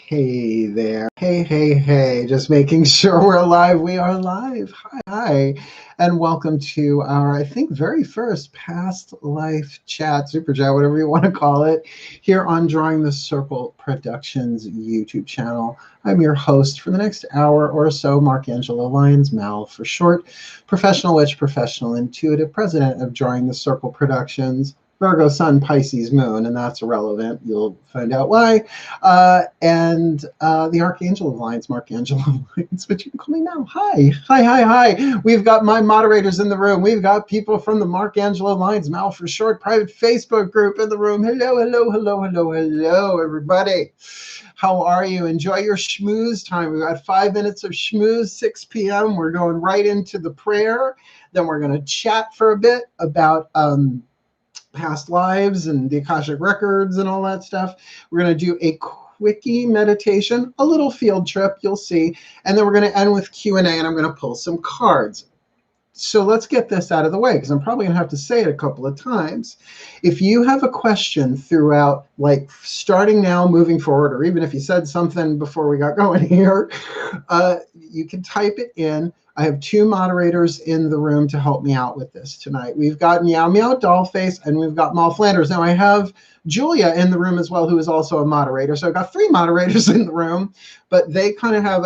Hey there. Hey, hey, hey. Just making sure we're live. We are live. Hi, hi. And welcome to our, I think, very first past life chat, super chat, whatever you want to call it, here on Drawing the Circle Productions YouTube channel. I'm your host for the next hour or so, Markangelo Lyons, Mal for short, professional witch, professional intuitive, president of Drawing the Circle Productions. Virgo, Sun, Pisces, Moon, and that's irrelevant. You'll find out why. And the Archangel of Lyons, Markangelo of Lyons, but you can call me now. Hi, hi, hi, hi. We've got my moderators in the room. We've got people from the Markangelo of Lyons, Mal for short, private Facebook group in the room. Hello, hello, hello, hello, hello, everybody. How are you? Enjoy your schmooze time. We've got 5 minutes of schmooze, 6 p.m. We're going right into the prayer. Then we're going to chat for a bit about past lives and the Akashic records and all that stuff. We're going to do a quickie meditation, a little field trip, you'll see, and then we're going to end with Q&A, and I'm going to pull some cards. So let's get this out of the way, because I'm probably going to have to say it a couple of times. If you have a question throughout, like starting now, moving forward, or even if you said something before we got going here, you can type it in. I have 2 moderators in the room to help me out with this tonight. We've got Meow Meow Dollface, and we've got Moll Flanders. Now I have Julia in the room as well, who is also a moderator. So I've got 3 moderators in the room, but they kind of have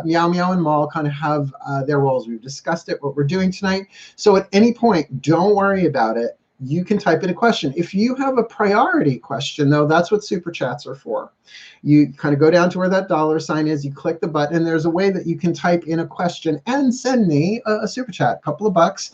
Meow Meow and Moll kind of have their roles. We've discussed it, what we're doing tonight. So at any point, don't worry about it. You can type in a question. If you have a priority question, though, that's what super chats are for. You kind of go down to where that $sign is, you click the button, and there's a way that you can type in a question and send me a super chat, a couple of bucks.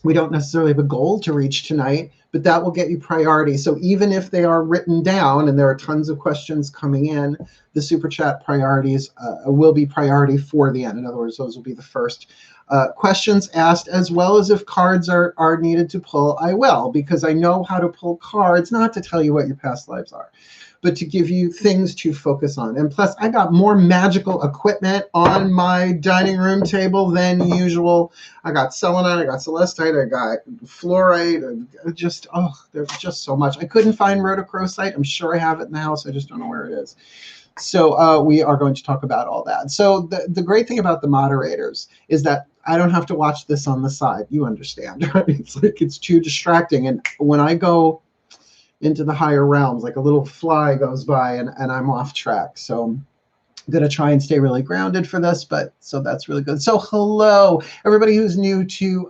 We don't necessarily have a goal to reach tonight, but that will get you priority. So even if they are written down and there are tons of questions coming in, the super chat priorities will be priority for the end. In other words, those will be the first questions asked, as well as if cards are needed to pull, I will, because I know how to pull cards, not to tell you what your past lives are, but to give you things to focus on. And plus, I got more magical equipment on my dining room table than usual. I got selenite, I got celestite, I got fluorite, there's just so much. I couldn't find rhodochrosite. I'm sure I have it in the house. I just don't know where it is. So we are going to talk about all that. So the great thing about the moderators is that I don't have to watch this on the side. You understand, right? It's like it's too distracting. And when I go into the higher realms, like a little fly goes by and I'm off track. So I'm going to try and stay really grounded for this, so that's really good. So hello, everybody who's new to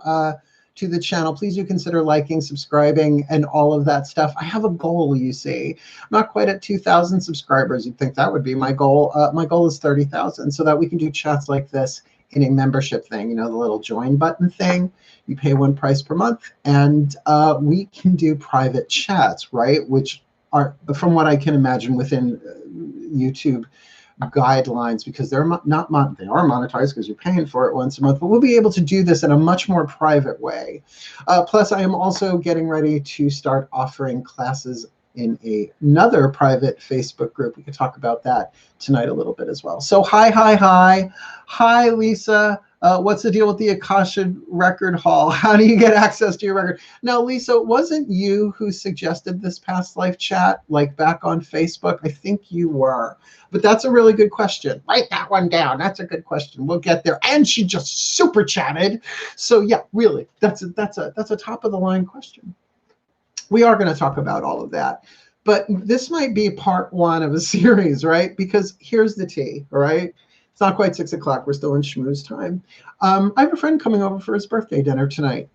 the channel. Please do consider liking, subscribing, and all of that stuff. I have a goal, you see. I'm not quite at 2,000 subscribers. You'd think that would be my goal. My goal is 30,000 so that we can do chats like this in a membership thing, you know, the little join button thing. You pay one price per month, and we can do private chats, right? Which are, from what I can imagine, within YouTube guidelines, because they're not they are monetized because you're paying for it once a month, but we'll be able to do this in a much more private way. Plus, I am also getting ready to start offering classes in another private Facebook group. We could talk about that tonight a little bit as well. So hi, Lisa. What's the deal with the Akashic Record Hall? How do you get access to your record? Now, Lisa, it wasn't you who suggested this past life chat, like back on Facebook? I think you were. But that's a really good question. Write that one down. That's a good question. We'll get there. And she just super chatted. So yeah, really, that's a top of the line question. We are going to talk about all of that. But this might be part 1 of a series, right? Because here's the tea, all right? It's not quite 6 o'clock. We're still in schmooze time. I have a friend coming over for his birthday dinner tonight.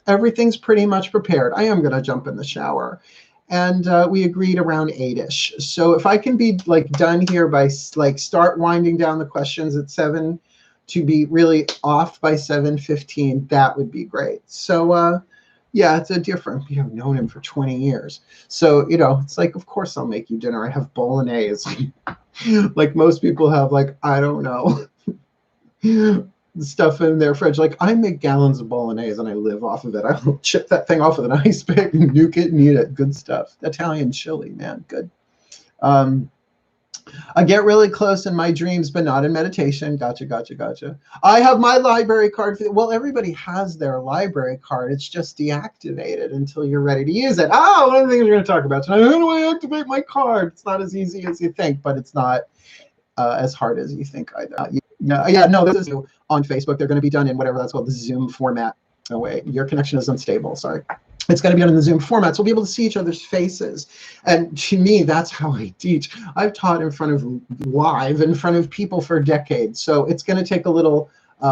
Everything's pretty much prepared. I am going to jump in the shower. And we agreed around 8-ish. So if I can be like done here by like start winding down the questions at 7 to be really off by 7:15, that would be great. So yeah, it's a different, I've known him for 20 years. So, you know, it's like, of course I'll make you dinner. I have bolognese. Like most people have, like, I don't know, stuff in their fridge. Like, I make gallons of bolognese and I live off of it. I'll chip that thing off with an ice pick and nuke it and eat it. Good stuff. Italian chili, man, good. I get really close in my dreams, but not in meditation. Gotcha, gotcha, gotcha. I have my library card. Well, everybody has their library card. It's just deactivated until you're ready to use it. Oh, one of the things we're going to talk about tonight. How do I activate my card? It's not as easy as you think, but it's not as hard as you think either. No, this is on Facebook. They're going to be done in whatever that's called, the Zoom format. Oh, wait, your connection is unstable. Sorry. It's going to be done in the Zoom format, so we'll be able to see each other's faces. And to me, that's how I teach. I've taught in front of people for decades. So it's going to take a little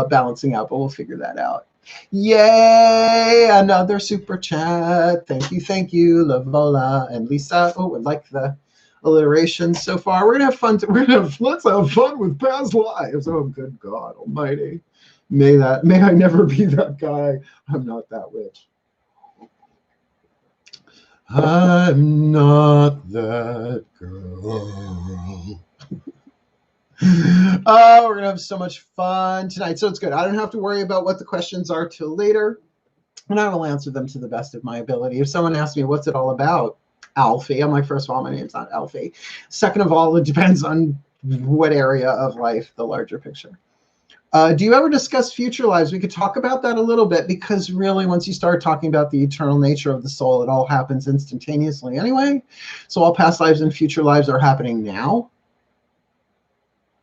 balancing out, but we'll figure that out. Yay! Another super chat. Thank you, Lavola and Lisa. Oh, I like the alliteration so far. We're gonna have fun. Let's have fun with past lives. Oh, good God Almighty! May I never be that guy. I'm not that witch. I'm not that girl. Oh, we're gonna have so much fun tonight. So it's good. I don't have to worry about what the questions are till later, and I will answer them to the best of my ability. If someone asks me what's it all about, Alfie, I'm like, first of all, my name's not Alfie. Second of all, it depends on what area of life, the larger picture. Do you ever discuss future lives? We could talk about that a little bit, because really, once you start talking about the eternal nature of the soul, it all happens instantaneously anyway. So all past lives and future lives are happening now,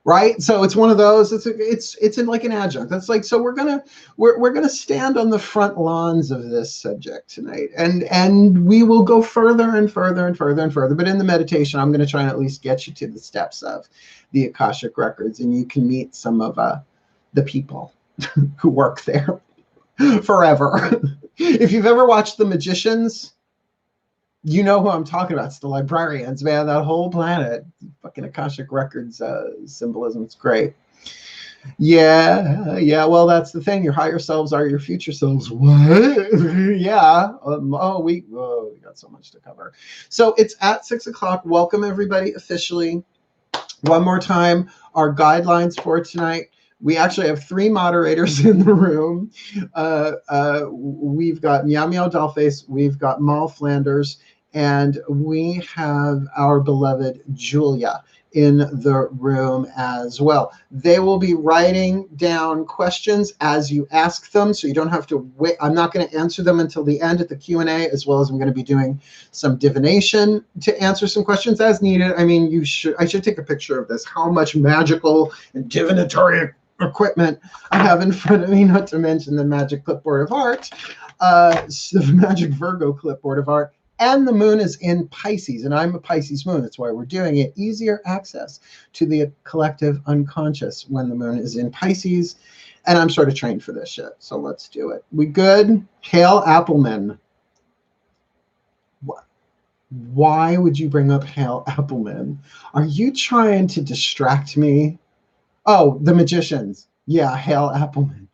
right? So it's one of those. It's in like an adjunct. That's like, so we're gonna stand on the front lawns of this subject tonight, and we will go further and further and further and further. But in the meditation, I'm going to try and at least get you to the steps of the Akashic records, and you can meet some of the people who work there forever. If you've ever watched The Magicians, you know who I'm talking about. It's the librarians, man. That whole planet, fucking Akashic records symbolism. It's great. Yeah. Well, that's the thing. Your higher selves are your future selves. What? Yeah. We got so much to cover. So it's at 6 o'clock. Welcome everybody officially. One more time, our guidelines for tonight. We actually have 3 moderators in the room. We've got Meow Meow Dollface, we've got Moll Flanders, and we have our beloved Julia in the room as well. They will be writing down questions as you ask them, so you don't have to wait. I'm not going to answer them until the end at the Q&A, as well as I'm going to be doing some divination to answer some questions as needed. I mean, I should take a picture of this, how much magical and divinatory equipment I have in front of me, not to mention the magic clipboard of art, the magic Virgo clipboard of art. And the moon is in Pisces, and I'm a Pisces moon. That's why we're doing it. Easier access to the collective unconscious when the moon is in Pisces. And I'm sort of trained for this shit, so let's do it. We good? Hale Appleman. Why would you bring up Hale Appleman? Are you trying to distract me? Oh, the magicians. Yeah, Hale Appleman.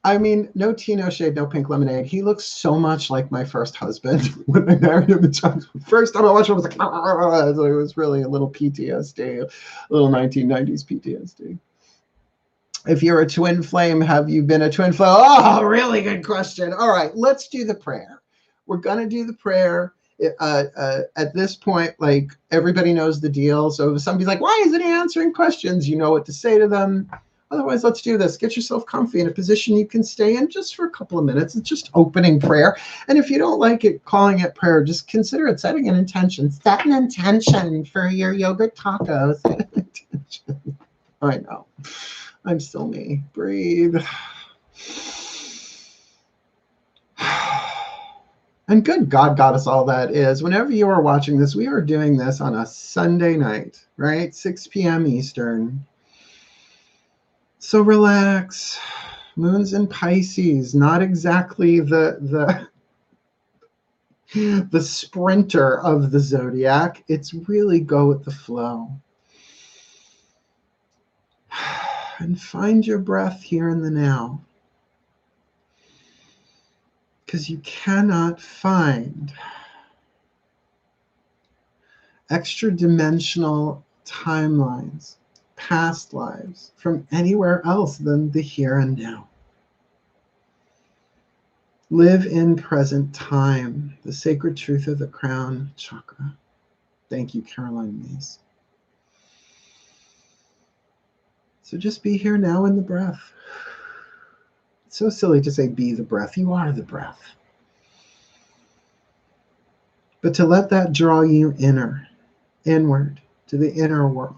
I mean, no tea, no shade, no pink lemonade. He looks so much like my first husband when I married him. First time I watched him, I was like, so it was really a little PTSD, a little 1990s PTSD. If you're a twin flame, have you been a twin flame? Oh, really good question. All right, let's do the prayer. We're going to do the prayer. At this point, like, everybody knows the deal. So if somebody's like, why isn't he answering questions? You know what to say to them. Otherwise, let's do this. Get yourself comfy in a position you can stay in just for a couple of minutes. It's just opening prayer. And if you don't like it, calling it prayer, just consider it setting an intention. Set an intention for your yogurt tacos. I know. I'm still me. Breathe. And good God got us all that is. Whenever you are watching this, we are doing this on a Sunday night, right? 6 p.m. Eastern. So relax. Moon's in Pisces, not exactly the sprinter of the zodiac. It's really go with the flow. And find your breath here in the now. Because you cannot find extra dimensional timelines, past lives, from anywhere else than the here and now. Live in present time, the sacred truth of the crown chakra. Thank you, Caroline Mace. So just be here now in the breath. It's so silly to say be the breath. You are the breath. But to let that draw you inward, to the inner world.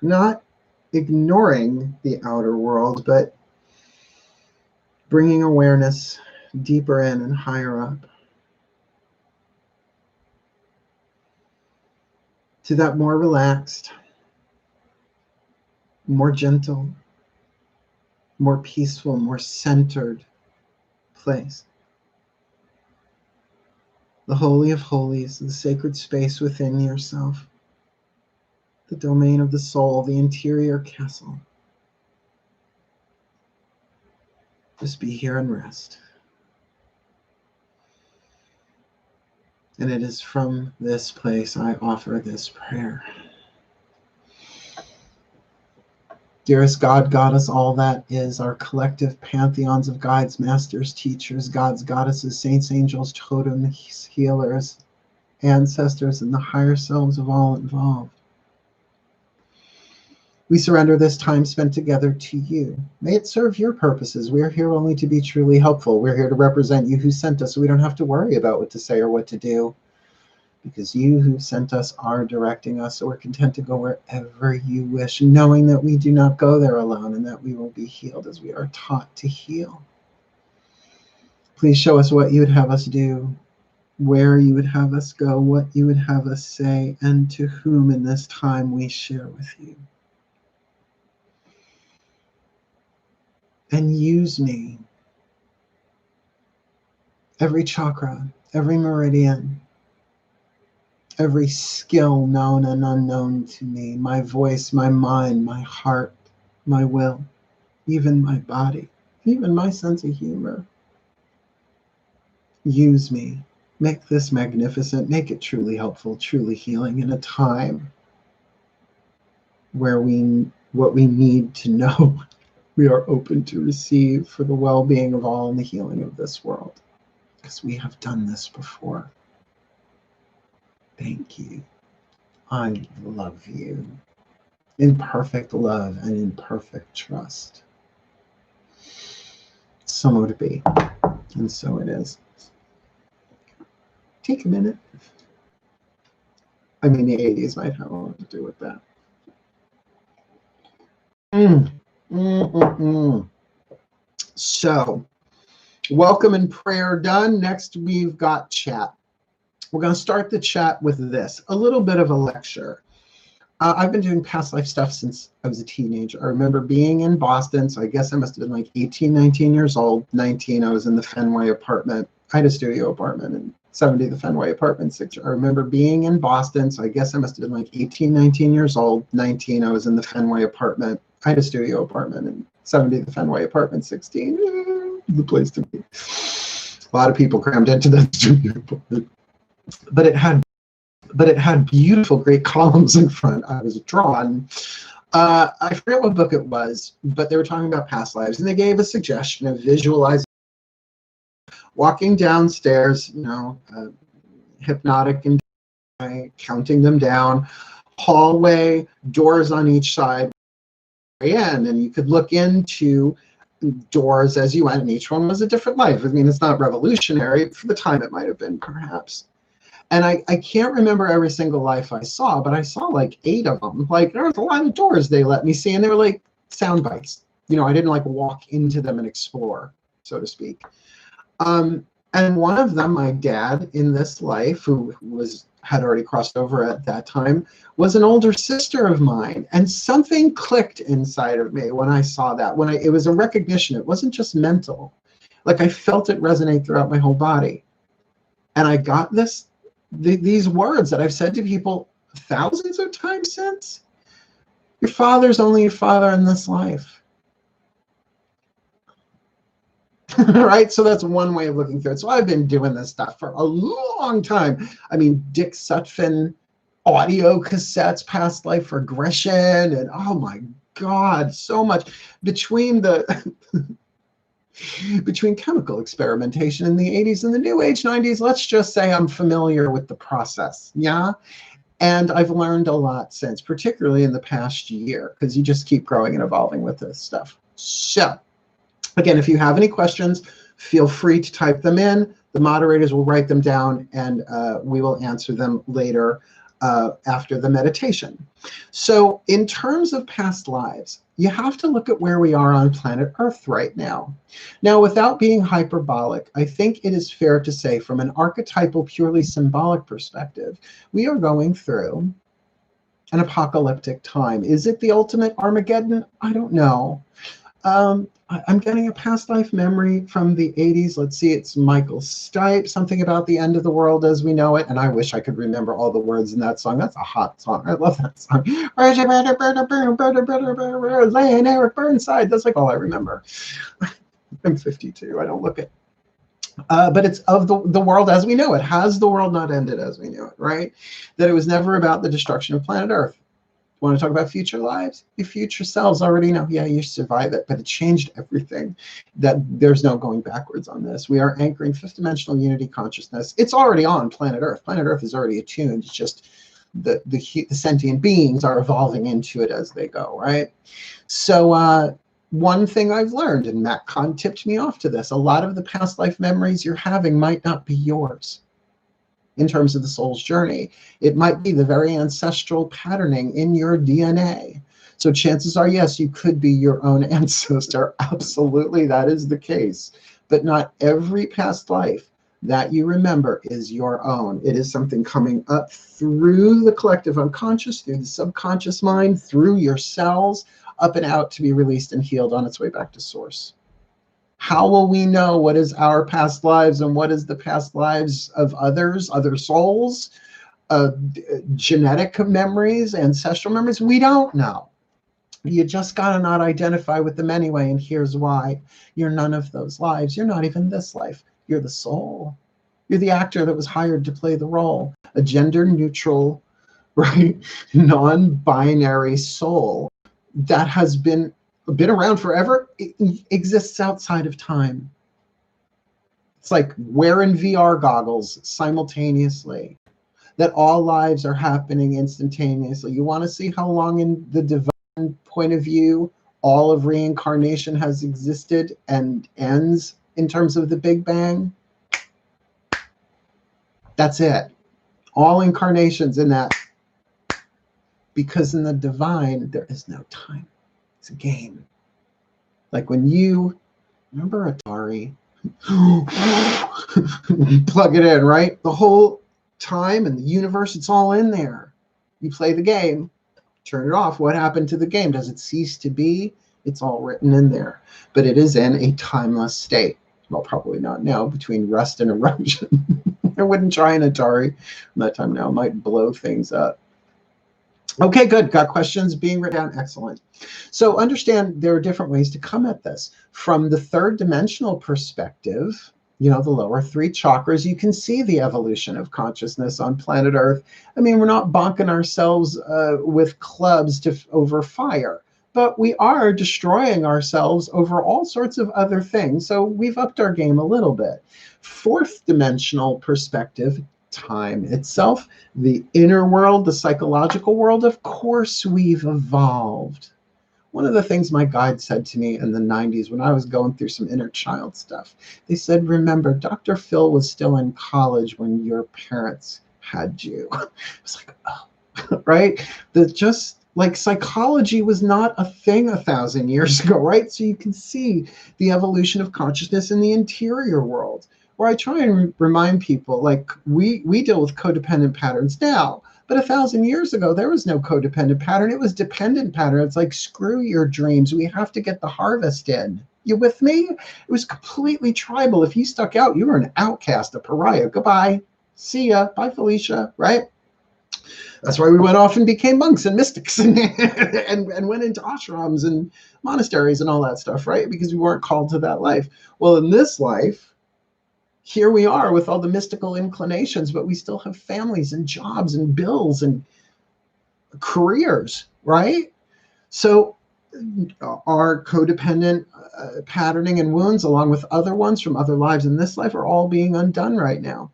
Not ignoring the outer world, but bringing awareness deeper in and higher up. To that more relaxed, more gentle, more peaceful, more centered place. The Holy of Holies, the sacred space within yourself, the domain of the soul, the interior castle. Just be here and rest. And it is from this place I offer this prayer. Dearest God, Goddess, all that is, our collective pantheons of guides, masters, teachers, gods, goddesses, saints, angels, totems, healers, ancestors, and the higher selves of all involved. We surrender this time spent together to you. May it serve your purposes. We are here only to be truly helpful. We're here to represent you who sent us, so we don't have to worry about what to say or what to do, because you who sent us are directing us, so we're content to go wherever you wish, knowing that we do not go there alone and that we will be healed as we are taught to heal. Please show us what you would have us do, where you would have us go, what you would have us say, and to whom in this time we share with you. And use me. Every chakra, every meridian, every skill known and unknown to me, my voice, my mind, my heart, my will, even my body, even my sense of humor. Use me. Make this magnificent. Make it truly helpful, truly healing in a time where what we need to know, we are open to receive for the well-being of all and the healing of this world, because we have done this before. Thank you. I love you. In perfect love and in perfect trust. So to be. And so it is. Take a minute. I mean, the 80s might have a lot to do with that. So, welcome and prayer done. Next, we've got chat. We're going to start the chat with this, a little bit of a lecture. I've been doing past life stuff since I was a teenager. I remember being in Boston, so I guess I must have been like 18, 19 years old. 19, I was in the Fenway apartment. I had a studio apartment in 70, the Fenway apartment. I remember being in Boston, so I guess I must have been like 18, 19 years old. 19, I was in the Fenway apartment. I had a studio apartment in 70, the Fenway apartment. 16, the place to be. A lot of people crammed into that studio apartment. But it had beautiful, great columns in front. I was drawn. I forget what book it was, but they were talking about past lives, and they gave a suggestion of visualizing walking downstairs, hypnotic and counting them down, hallway, doors on each side, and you could look into doors as you went, and each one was a different life. I mean, it's not revolutionary. For the time, it might have been, perhaps. And I can't remember every single life I saw, but I saw like 8 of them. Like, there was a lot of doors they let me see, and they were like sound bites. I didn't like walk into them and explore, so to speak. And one of them, my dad in this life, who had already crossed over at that time, was an older sister of mine. And something clicked inside of me when I saw that. It was a recognition. It wasn't just mental. Like, I felt it resonate throughout my whole body. And I got these words that I've said to people thousands of times since. Your father's only your father in this life. Right? So that's one way of looking through it. So I've been doing this stuff for a long time. I mean, Dick Sutphin audio cassettes, past life regression, and oh my God, so much between chemical experimentation in the 80s and the New Age 90s. Let's just say I'm familiar with the process. Yeah. And I've learned a lot since, particularly in the past year, because you just keep growing and evolving with this stuff. So again, if you have any questions, feel free to type them in. The moderators will write them down, and we will answer them later after the meditation. So in terms of past lives, you have to look at where we are on planet Earth right now. Now, without being hyperbolic, I think it is fair to say from an archetypal, purely symbolic perspective, we are going through an apocalyptic time. Is it the ultimate Armageddon? I don't know. I'm getting a past life memory from the 80s. Let's see, it's Michael Stipe, something about the end of the world as we know it. And I wish I could remember all the words in that song. That's a hot song. I love that song. Laying Eric Burnside. That's like all I remember. I'm 52. I don't look it. But it's of the world as we know it. Has the world not ended as we knew it, right? That it was never about the destruction of planet Earth. Want to talk about future lives? Your future selves already know, yeah, you survive it, but it changed everything. That there's no going backwards on this. We are anchoring fifth dimensional unity consciousness. It's already on planet Earth. Planet Earth is already attuned. It's just the sentient beings are evolving into it as they go, right? So one thing I've learned, and Matt Kahn tipped me off to this, a lot of the past life memories you're having might not be yours. In terms of the soul's journey, it might be the very ancestral patterning in your DNA. So chances are, yes, you could be your own ancestor. Absolutely, that is the case. But not every past life that you remember is your own. It is something coming up through the collective unconscious, through the subconscious mind, through your cells, up and out to be released and healed on its way back to source. How will we know what is our past lives and what is the past lives of others, other souls, genetic memories, ancestral memories? We don't know. You just got to not identify with them anyway, and here's why. You're none of those lives. You're not even this life. You're the soul. You're the actor that was hired to play the role, a gender-neutral, right, non-binary soul that has been around forever. It exists outside of time. It's like wearing VR goggles simultaneously, that all lives are happening instantaneously. You want to see how long in the divine point of view all of reincarnation has existed and ends in terms of the Big Bang? That's it. All incarnations in that. Because in the divine, there is no time. It's a game. Like when you remember Atari, plug it in, right? The whole time and the universe, it's all in there. You play the game, turn it off. What happened to the game? Does it cease to be? It's all written in there. But it is in a timeless state. Well, probably not now, between rust and erosion. I wouldn't try an Atari that time now. It might blow things up. Okay, good. Got questions being written down. Excellent. So understand there are different ways to come at this. From the third dimensional perspective, you know, the lower three chakras, you can see the evolution of consciousness on planet Earth. I mean, we're not bonking ourselves with clubs over fire, but we are destroying ourselves over all sorts of other things. So we've upped our game a little bit. Fourth dimensional perspective, time itself, the inner world, the psychological world, of course we've evolved. One of the things my guide said to me in the 90s when I was going through some inner child stuff, they said, remember, Dr. Phil was still in college when your parents had you. I was like, oh, right? That just like psychology was not a thing 1,000 years ago, right? So you can see the evolution of consciousness in the interior world. Where I try and remind people, like we deal with codependent patterns now, but 1,000 years ago, there was no codependent pattern. It was dependent pattern. It's like, screw your dreams. We have to get the harvest in. You with me? It was completely tribal. If you stuck out, you were an outcast, a pariah. Goodbye. See ya. Bye, Felicia. Right? That's why we went off and became monks and mystics and went into ashrams and monasteries and all that stuff, right? Because we weren't called to that life. Well, in this life, here we are with all the mystical inclinations, but we still have families and jobs and bills and careers, right? So our codependent patterning and wounds, along with other ones from other lives in this life, are all being undone right now.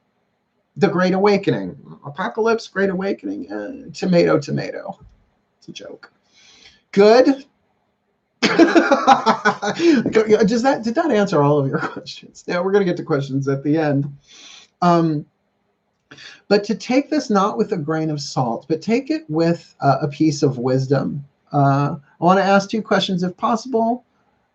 The Great Awakening, Apocalypse, Great Awakening, tomato, tomato. It's a joke. Good. Did that answer all of your questions? Now we're going to get to questions at the end. But to take this not with a grain of salt, but take it with a piece of wisdom. I want to ask 2 questions if possible.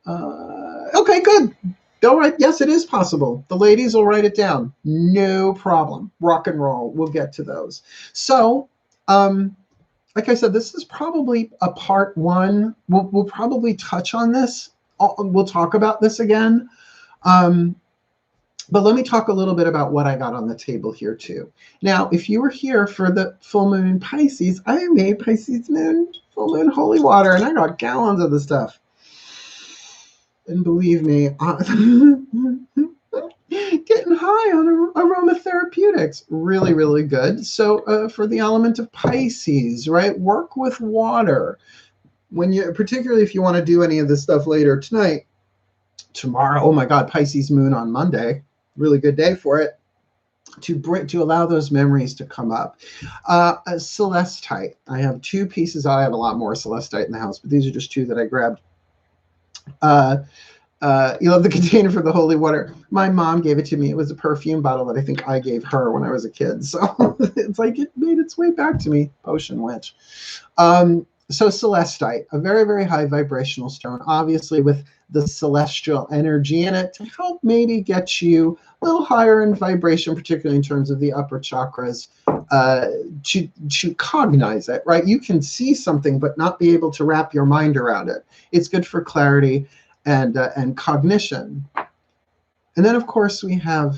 Okay, good. All right. Yes, it is possible. The ladies will write it down. No problem. Rock and roll. We'll get to those. So, like I said, this is probably a part 1. We'll probably touch on this. We'll talk about this again. But let me talk a little bit about what I got on the table here too. Now, if you were here for the full moon in Pisces, I made Pisces moon, full moon holy water, and I got gallons of the stuff. And believe me, getting high on aromatherapeutics, really, really good. So for the element of Pisces, right, work with water. Particularly if you want to do any of this stuff later tonight, tomorrow, oh my God, Pisces moon on Monday, really good day for it, to allow those memories to come up. Celestite, I have 2 pieces. I have a lot more celestite in the house, but these are just 2 that I grabbed. You love the container for the holy water. My mom gave it to me. It was a perfume bottle that I think I gave her when I was a kid. So it's like it made its way back to me. Potion witch. So celestite, a very, very high vibrational stone, obviously with the celestial energy in it to help maybe get you a little higher in vibration, particularly in terms of the upper chakras, to cognize it, right? You can see something, but not be able to wrap your mind around it. It's good for clarity and cognition. And then, of course, we have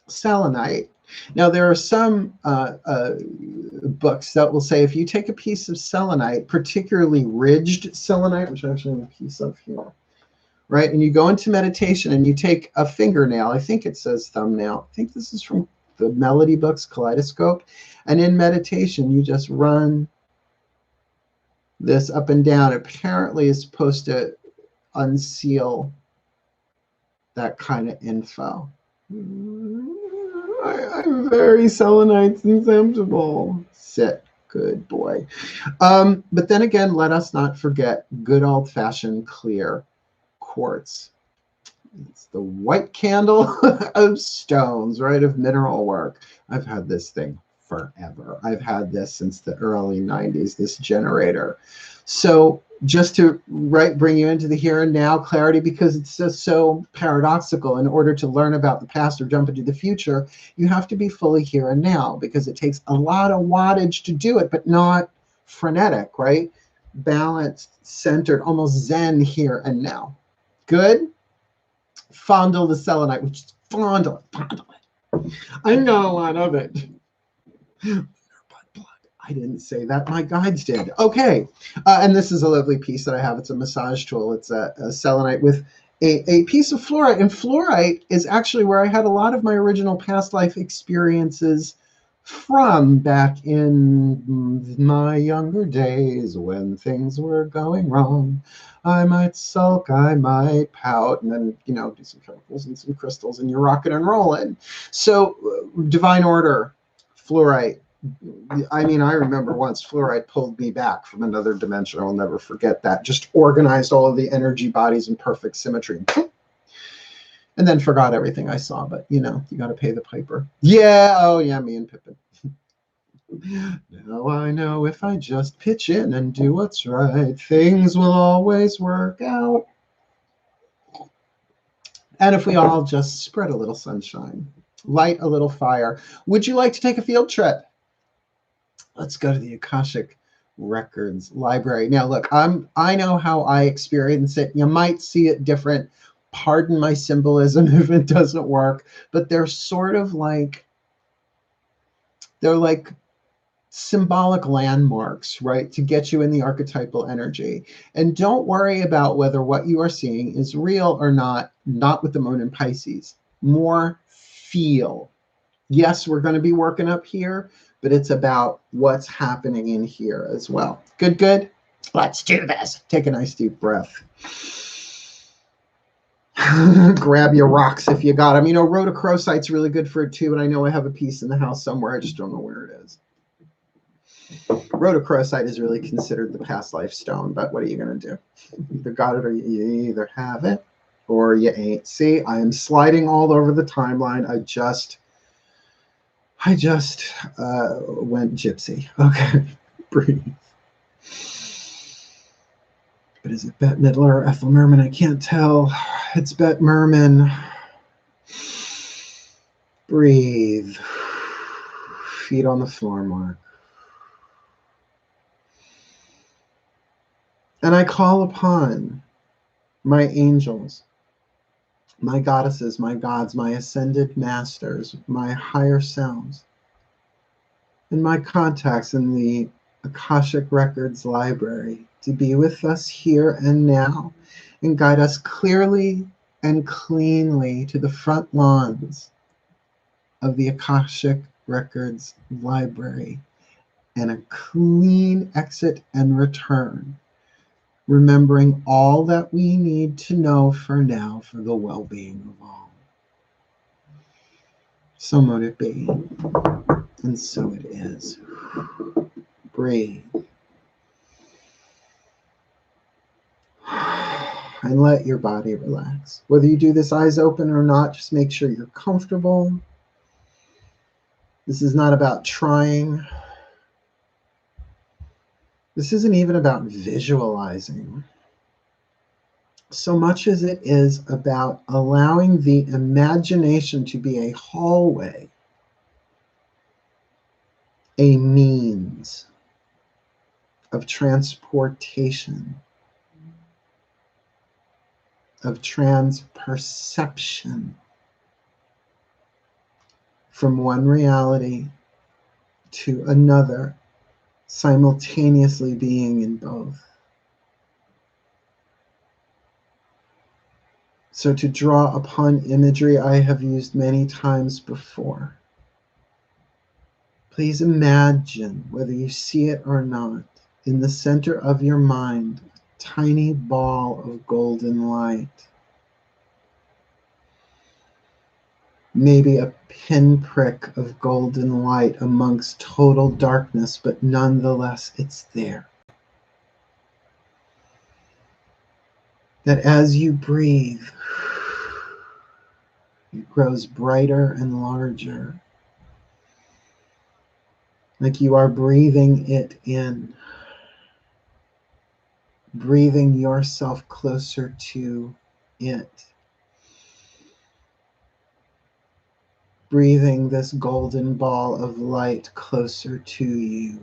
selenite. Now, there are some books that will say if you take a piece of selenite, particularly ridged selenite, which I actually have a piece of here, right? And you go into meditation and you take a fingernail. I think it says thumbnail. I think this is from the Melody Books Kaleidoscope. And in meditation, you just run this up and down. Apparently, it's supposed to unseal that kind of info. I'm very selenite susceptible. Sit, good boy. But then again, let us not forget good old-fashioned clear quartz. It's the white candle of stones, right, of mineral work. I've had this thing forever. I've had this since the early 90s, this generator. So just to bring you into the here and now clarity, because it's just so paradoxical. In order to learn about the past or jump into the future, you have to be fully here and now, because it takes a lot of wattage to do it, but not frenetic, right? Balanced, centered, almost zen here and now. Good? Fondle the selenite, which is fondle it. I got a lot of it. I didn't say that. My guides did. Okay. And this is a lovely piece that I have. It's a massage tool. It's a selenite with a piece of fluorite. And fluorite is actually where I had a lot of my original past life experiences from back in my younger days when things were going wrong. I might sulk, I might pout, and then, do some chemicals and some crystals, and you're rocking and rolling. So divine order, fluorite. I mean, I remember once fluoride pulled me back from another dimension. I'll never forget that. Just organized all of the energy bodies in perfect symmetry. And then forgot everything I saw. But, you got to pay the piper. Yeah. Oh, yeah, me and Pippin. Now I know if I just pitch in and do what's right, things will always work out. And if we all just spread a little sunshine, light a little fire. Would you like to take a field trip? Let's go to the Akashic Records Library. Now, look, I know how I experience it. You might see it different. Pardon my symbolism if it doesn't work, but they're sort of like, they're like symbolic landmarks, right, to get you in the archetypal energy. And don't worry about whether what you are seeing is real or not with the moon in Pisces. More feel. Yes, we're going to be working up here, but it's about what's happening in here as well. Good, good. Let's do this. Take a nice deep breath. Grab your rocks if you got them. You know, rhodochrosite's really good for it too, and I know I have a piece in the house somewhere. I just don't know where it is. Rhodochrosite is really considered the past life stone, but what are you going to do? You either got it or you either have it or you ain't. See, I am sliding all over the timeline. I just went gypsy. Okay, breathe. But is it Bette Midler or Ethel Merman? I can't tell. It's Bette Merman. Breathe. Feet on the floor, Mark. And I call upon my angels, my goddesses, my gods, my ascended masters, my higher selves, and my contacts in the Akashic Records Library to be with us here and now and guide us clearly and cleanly to the front lawns of the Akashic Records Library and a clean exit and return, remembering all that we need to know for now for the well-being of all. So mote it be, and so it is. Breathe. And let your body relax. Whether you do this eyes open or not, just make sure you're comfortable. This is not about trying. This isn't even about visualizing so much as it is about allowing the imagination to be a hallway, a means of transportation, of transperception from one reality to another, simultaneously being in both. So to draw upon imagery I have used many times before, please imagine, whether you see it or not, in the center of your mind, a tiny ball of golden light. Maybe a pinprick of golden light amongst total darkness, but nonetheless, it's there. That as you breathe, it grows brighter and larger, like you are breathing it in, breathing yourself closer to it, breathing this golden ball of light closer to you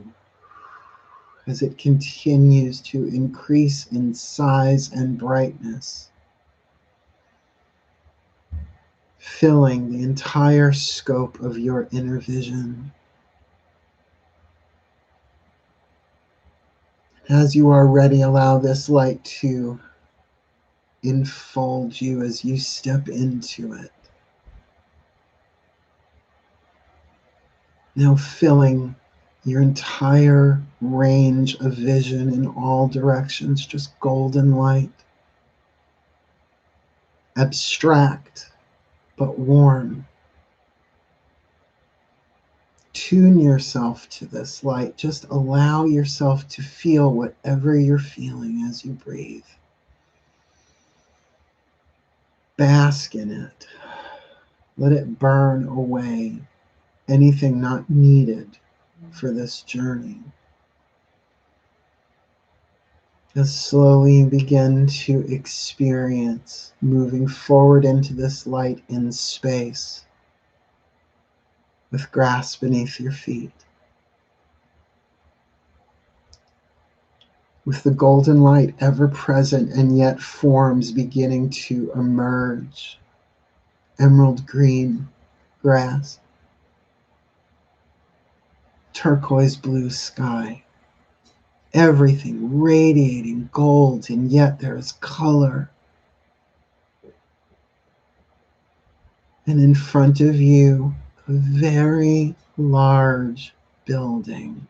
as it continues to increase in size and brightness, filling the entire scope of your inner vision. As you are ready, allow this light to enfold you as you step into it. Now filling your entire range of vision in all directions, just golden light. Abstract, but warm. Tune yourself to this light. Just allow yourself to feel whatever you're feeling as you breathe. Bask in it. Let it burn away anything not needed for this journey. As slowly you begin to experience moving forward into this light in space with grass beneath your feet, with the golden light ever present and yet forms beginning to emerge. Emerald green grass, turquoise blue sky, everything radiating gold, and yet there is color. And in front of you, a very large building.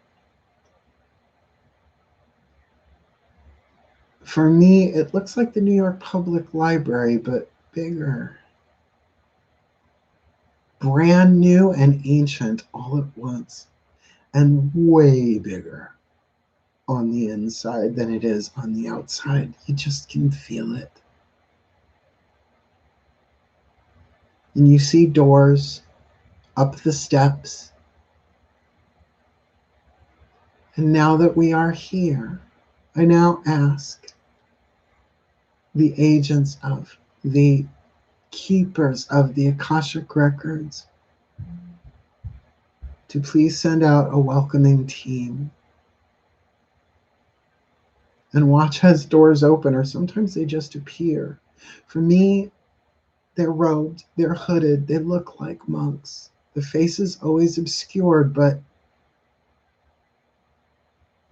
For me, it looks like the New York Public Library, but bigger. Brand new and ancient all at once, and way bigger on the inside than it is on the outside. You just can feel it. And you see doors up the steps. And now that we are here, I now ask the agents of, the keepers of the Akashic records, to please send out a welcoming team and watch as doors open, or sometimes they just appear. For me, they're robed, they're hooded, they look like monks. The face is always obscured, but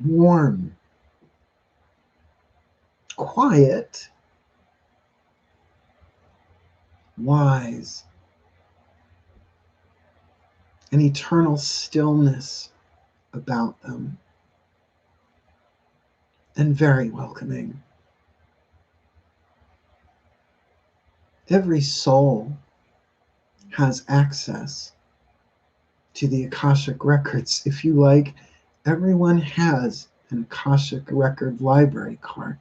warm, quiet, wise, an eternal stillness about them, and very welcoming. Every soul has access to the Akashic records. If you like, everyone has an Akashic record library card.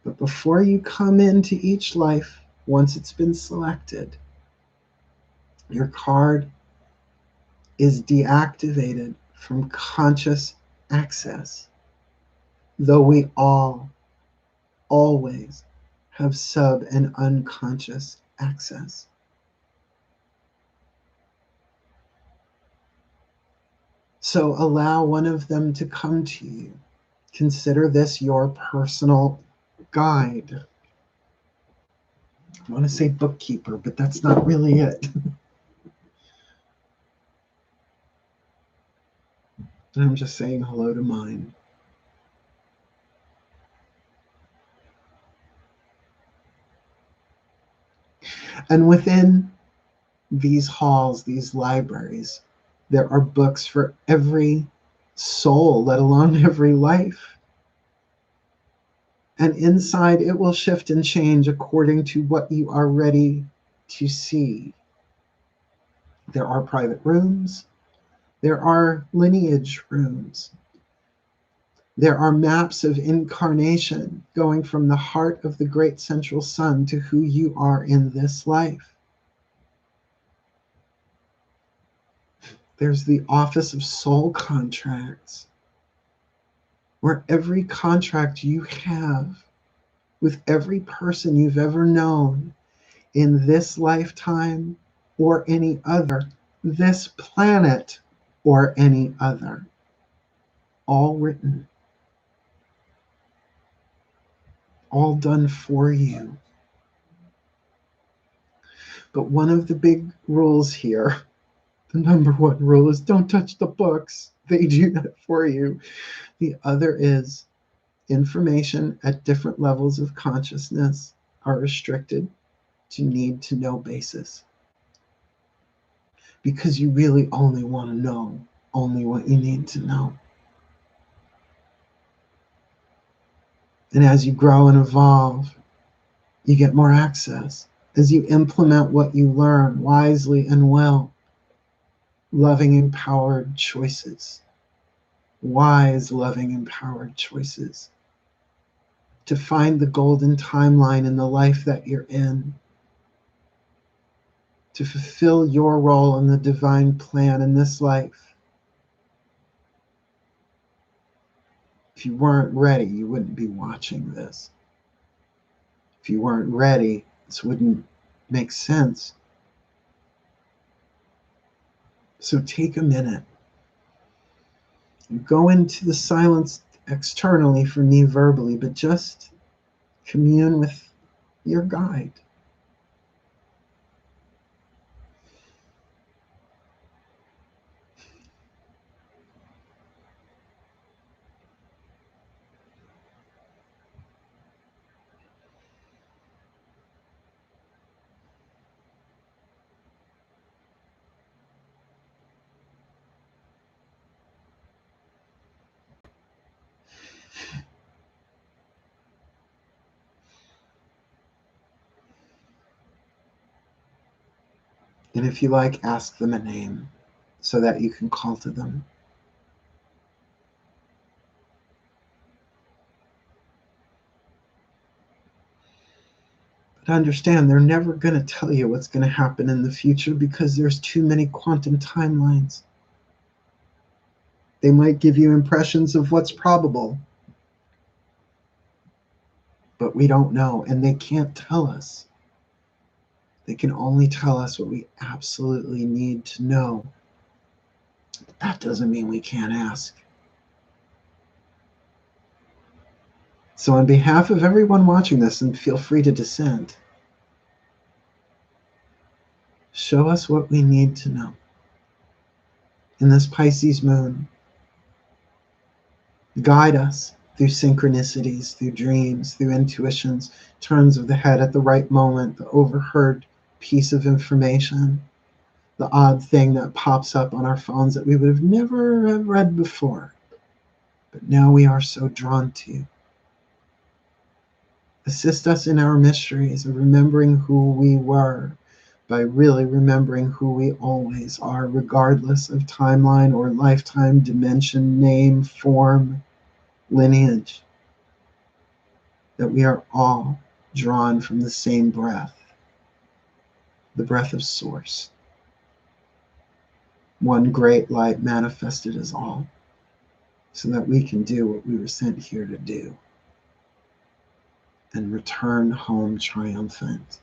But before you come into each life, once it's been selected, your card is deactivated from conscious access, though we all always have sub and unconscious access. So allow one of them to come to you. Consider this your personal guide. I want to say bookkeeper, but that's not really it. I'm just saying hello to mine. And within these halls, these libraries, there are books for every soul, let alone every life. And inside, it will shift and change according to what you are ready to see. There are private rooms. There are lineage rooms. There are maps of incarnation going from the heart of the great central sun to who you are in this life. There's the Office of Soul Contracts, where every contract you have with every person you've ever known in this lifetime or any other, this planet or any other, all written, all done for you. But one of the big rules here, the number one rule, is don't touch the books. They do that for you. The other is information at different levels of consciousness are restricted to need to know basis. Because you really only want to know only what you need to know. And as you grow and evolve, you get more access. As you implement what you learn wisely and well, loving, empowered choices, wise, loving, empowered choices, to find the golden timeline in the life that you're in, to fulfill your role in the divine plan in this life. If you weren't ready, you wouldn't be watching this. If you weren't ready, this wouldn't make sense. So take a minute and go into the silence externally for me verbally, but just commune with your guide. And if you like, ask them a name so that you can call to them. But understand, they're never going to tell you what's going to happen in the future because there's too many quantum timelines. They might give you impressions of what's probable, but we don't know, and they can't tell us. They can only tell us what we absolutely need to know. That doesn't mean we can't ask. So on behalf of everyone watching this, and feel free to dissent, show us what we need to know. In this Pisces moon, guide us through synchronicities, through dreams, through intuitions, turns of the head at the right moment, the overheard piece of information, the odd thing that pops up on our phones that we would have never read before, but now we are so drawn to. Assist us in our mysteries of remembering who we were by really remembering who we always are, regardless of timeline or lifetime, dimension, name, form, lineage. That we are all drawn from the same breath, the breath of Source. One great light manifested as all, so that we can do what we were sent here to do and return home triumphant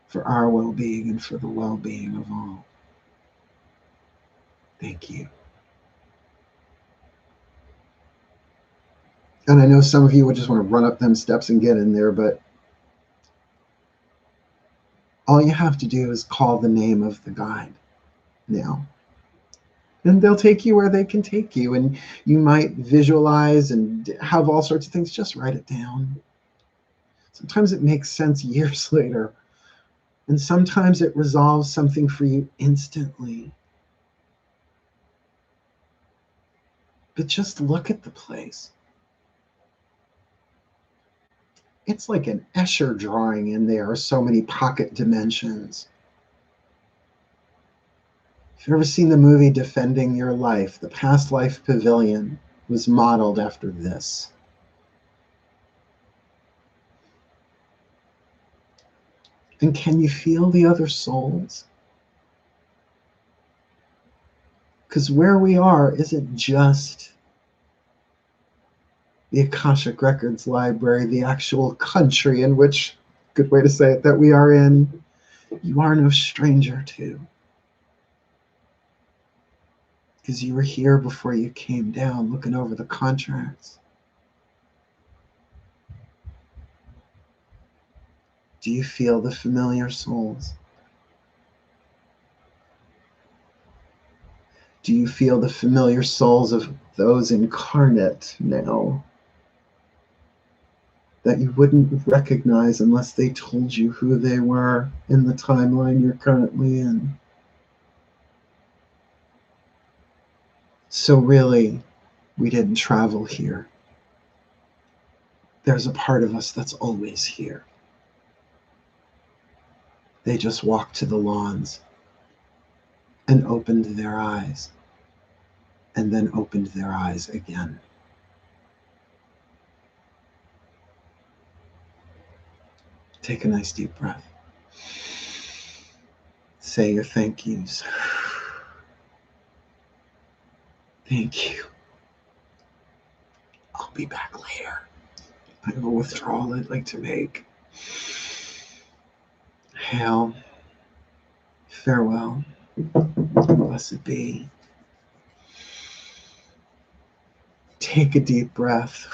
for our well-being and for the well-being of all. Thank you. And I know some of you would just want to run up them steps and get in there, but all you have to do is call the name of the guide now. And they'll take you where they can take you. And you might visualize and have all sorts of things. Just write it down. Sometimes it makes sense years later. And sometimes it resolves something for you instantly. But just look at the place. It's like an Escher drawing in there. So many pocket dimensions. If you've ever seen the movie Defending Your Life, the past life pavilion was modeled after this. And can you feel the other souls? Because where we are isn't just the Akashic Records Library, the actual country in which, good way to say it, that we are in, you are no stranger to. Because you were here before you came down, looking over the contracts. Do you feel the familiar souls? Do you feel the familiar souls of those incarnate now that you wouldn't recognize unless they told you who they were in the timeline you're currently in? So really, we didn't travel here. There's a part of us that's always here. They just walked to the lawns and opened their eyes, and then opened their eyes again. Take a nice deep breath. Say your thank yous. Thank you. I'll be back later. I have a withdrawal I'd like to make. Hail. Farewell. Blessed be. Take a deep breath.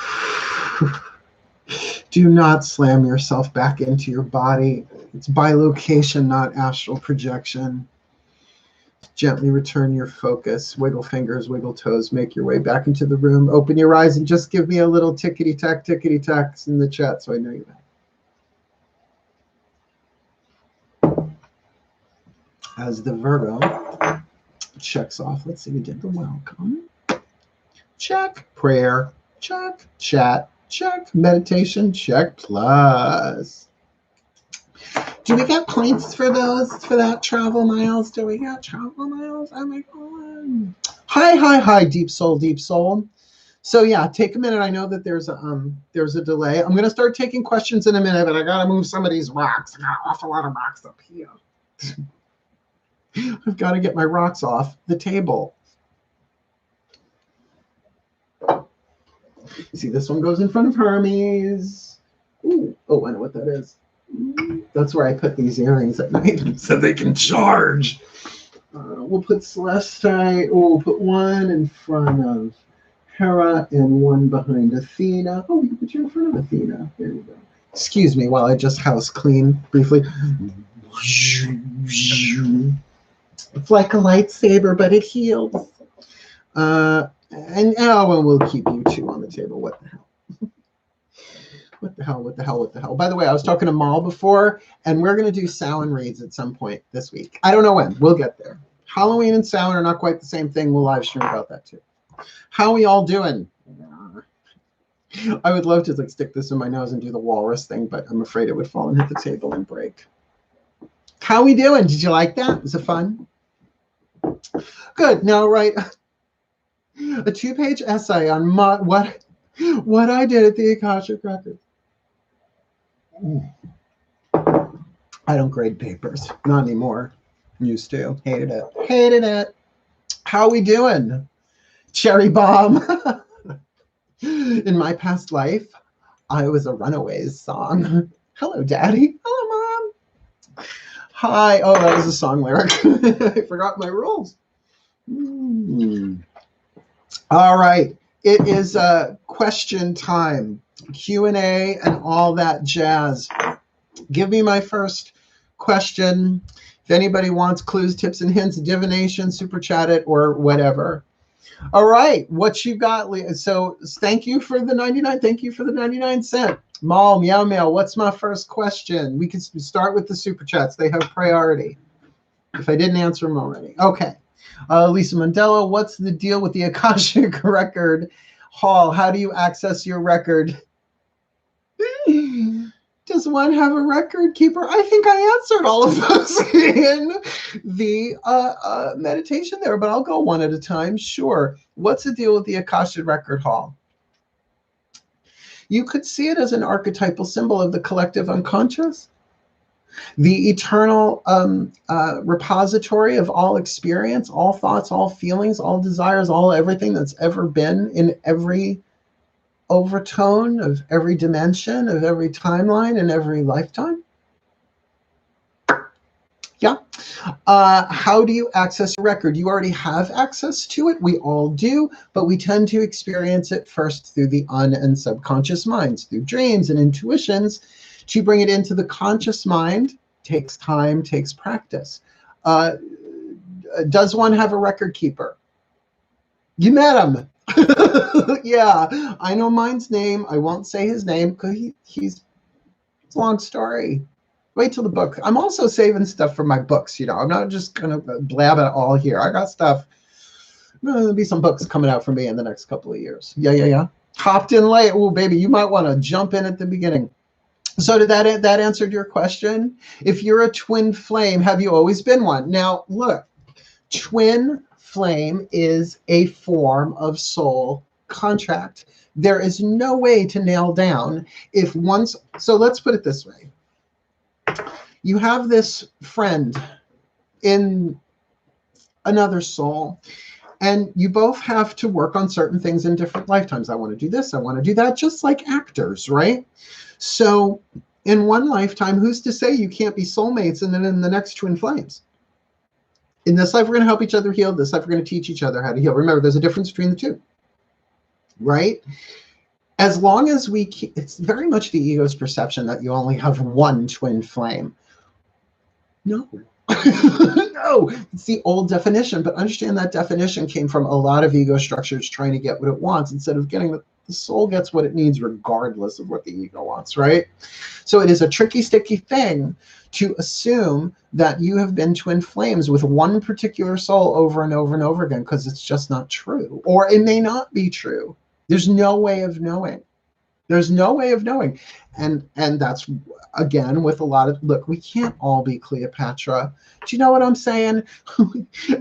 Do not slam yourself back into your body. It's bilocation, not astral projection. Gently return your focus. Wiggle fingers, wiggle toes. Make your way back into the room. Open your eyes and just give me a little tickety-tack in the chat so I know you're back. As the Virgo checks off, let's see, we did the welcome. Check. Prayer. Check. Chat. Check. Meditation. Check. Plus. Do we get points for those, for that travel miles? Do we get travel miles? Oh my God. Hi, deep soul, deep soul. So yeah, take a minute. I know that there's a delay. I'm gonna start taking questions in a minute, but I gotta move some of these rocks. I got an awful lot of rocks up here. I've got to get my rocks off the table. See, this one goes in front of Hermes. Ooh. Oh, I know what that is. That's where I put these earrings at night so they can charge. We'll put Celestite. Oh, we'll put one in front of Hera and one behind Athena. Oh, we can put you in front of Athena. There you go. Excuse me while I just house clean briefly. It's like a lightsaber, but it heals. And we'll keep you two on the table. What the hell? What the hell? By the way, I was talking to Moll before, and we're going to do Samhain reads at some point this week. I don't know when. We'll get there. Halloween and Samhain are not quite the same thing. We'll live stream about that too. How we all doing? I would love to like stick this in my nose and do the walrus thing, but I'm afraid it would fall and hit the table and break. How we doing? Did you like that? Was it fun? Good. Now write a 2-page essay on what I did at the Akashic Records. I don't grade papers. Not anymore. Used to. Hated it. How we doing? Cherry bomb. In my past life, I was a Runaways song. Hello, Daddy. Hello, Mom. Hi. Oh, that was a song lyric. I forgot my rules. All right. It is question time. Q&A and all that jazz. Give me my first question. If anybody wants clues, tips, and hints, divination, super chat it, or whatever. All right, what you got? So thank you for the 99. Thank you for the 99 cent. Moll, meow, meow. What's my first question? We can start with the super chats. They have priority. If I didn't answer them already. Okay. Lisa Mandela, what's the deal with the Akashic Record Hall? How do you access your record? Does one have a record keeper? I think I answered all of those in the meditation there, but I'll go one at a time. Sure. What's the deal with the Akashic Record Hall? You could see it as an archetypal symbol of the collective unconscious, the eternal repository of all experience, all thoughts, all feelings, all desires, all everything that's ever been in every overtone of every dimension of every timeline and every lifetime. Yeah. How do you access a record? You already have access to it. We all do, but we tend to experience it first through the un- and subconscious minds, through dreams and intuitions. To bring it into the conscious mind takes time, takes practice. Does one have a record keeper? You met him. Yeah, I know mine's name. I won't say his name because it's a long story. Wait till the book. I'm also saving stuff for my books. I'm not just gonna blab it all here. I got stuff. There'll be some books coming out for me in the next couple of years. Yeah. Hopped in late. Oh, baby, you might want to jump in at the beginning. So did that answered your question? If you're a twin flame, have you always been one? Now, look, twin flame is a form of soul contract. There is no way to nail down if once. So let's put it this way. You have this friend in another soul, and you both have to work on certain things in different lifetimes. I want to do this. I want to do that, just like actors, right? So in one lifetime, who's to say you can't be soulmates and then in the next twin flames? In this life, we're going to help each other heal. This life, we're going to teach each other how to heal. Remember, there's a difference between the two, right? As long as we keep, it's very much the ego's perception that you only have one twin flame. No. No, it's the old definition, but understand that definition came from a lot of ego structures trying to get what it wants instead of getting the soul gets what it needs regardless of what the ego wants, right? So it is a tricky, sticky thing to assume that you have been twin flames with one particular soul over and over and over again, because it's just not true. Or it may not be true. There's no way of knowing. There's no way of knowing. And that's, again, with a lot of, look, we can't all be Cleopatra. Do you know what I'm saying?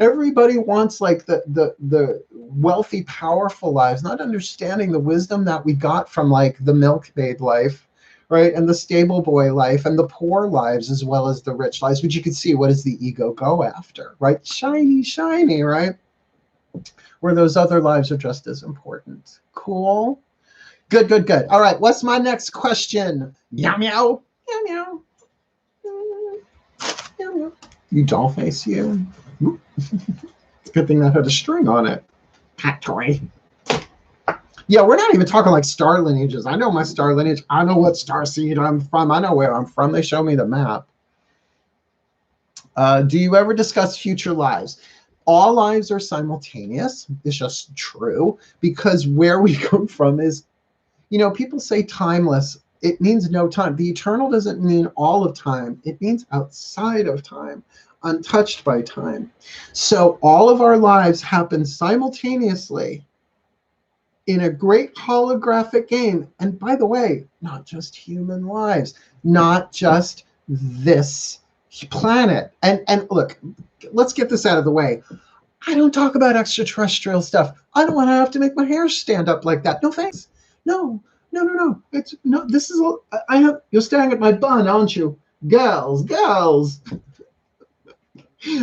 Everybody wants like the wealthy, powerful lives, not understanding the wisdom that we got from like the milkmaid life, right? And the stable boy life and the poor lives as well as the rich lives, which you can see, what does the ego go after, right? Shiny, shiny, right? Where those other lives are just as important. Cool. Good, good, good. All right, what's my next question? Meow, meow. Meow, meow. Meow, meow. You doll face, you. It's a good thing that had a string on it. Cat toy. Yeah, we're not even talking like star lineages. I know my star lineage. I know what star seed I'm from. I know where I'm from. They show me the map. Do you ever discuss future lives? All lives are simultaneous. It's just true, because where we come from is, you know, people say timeless. It means no time. The eternal doesn't mean all of time. It means outside of time, untouched by time. So all of our lives happen simultaneously in a great holographic game. And by the way, not just human lives, not just this planet. And look, let's get this out of the way. I don't talk about extraterrestrial stuff. I don't want to have to make my hair stand up like that. No thanks. No. It's no. This is all I have. You're staring at my bun, aren't you, girls?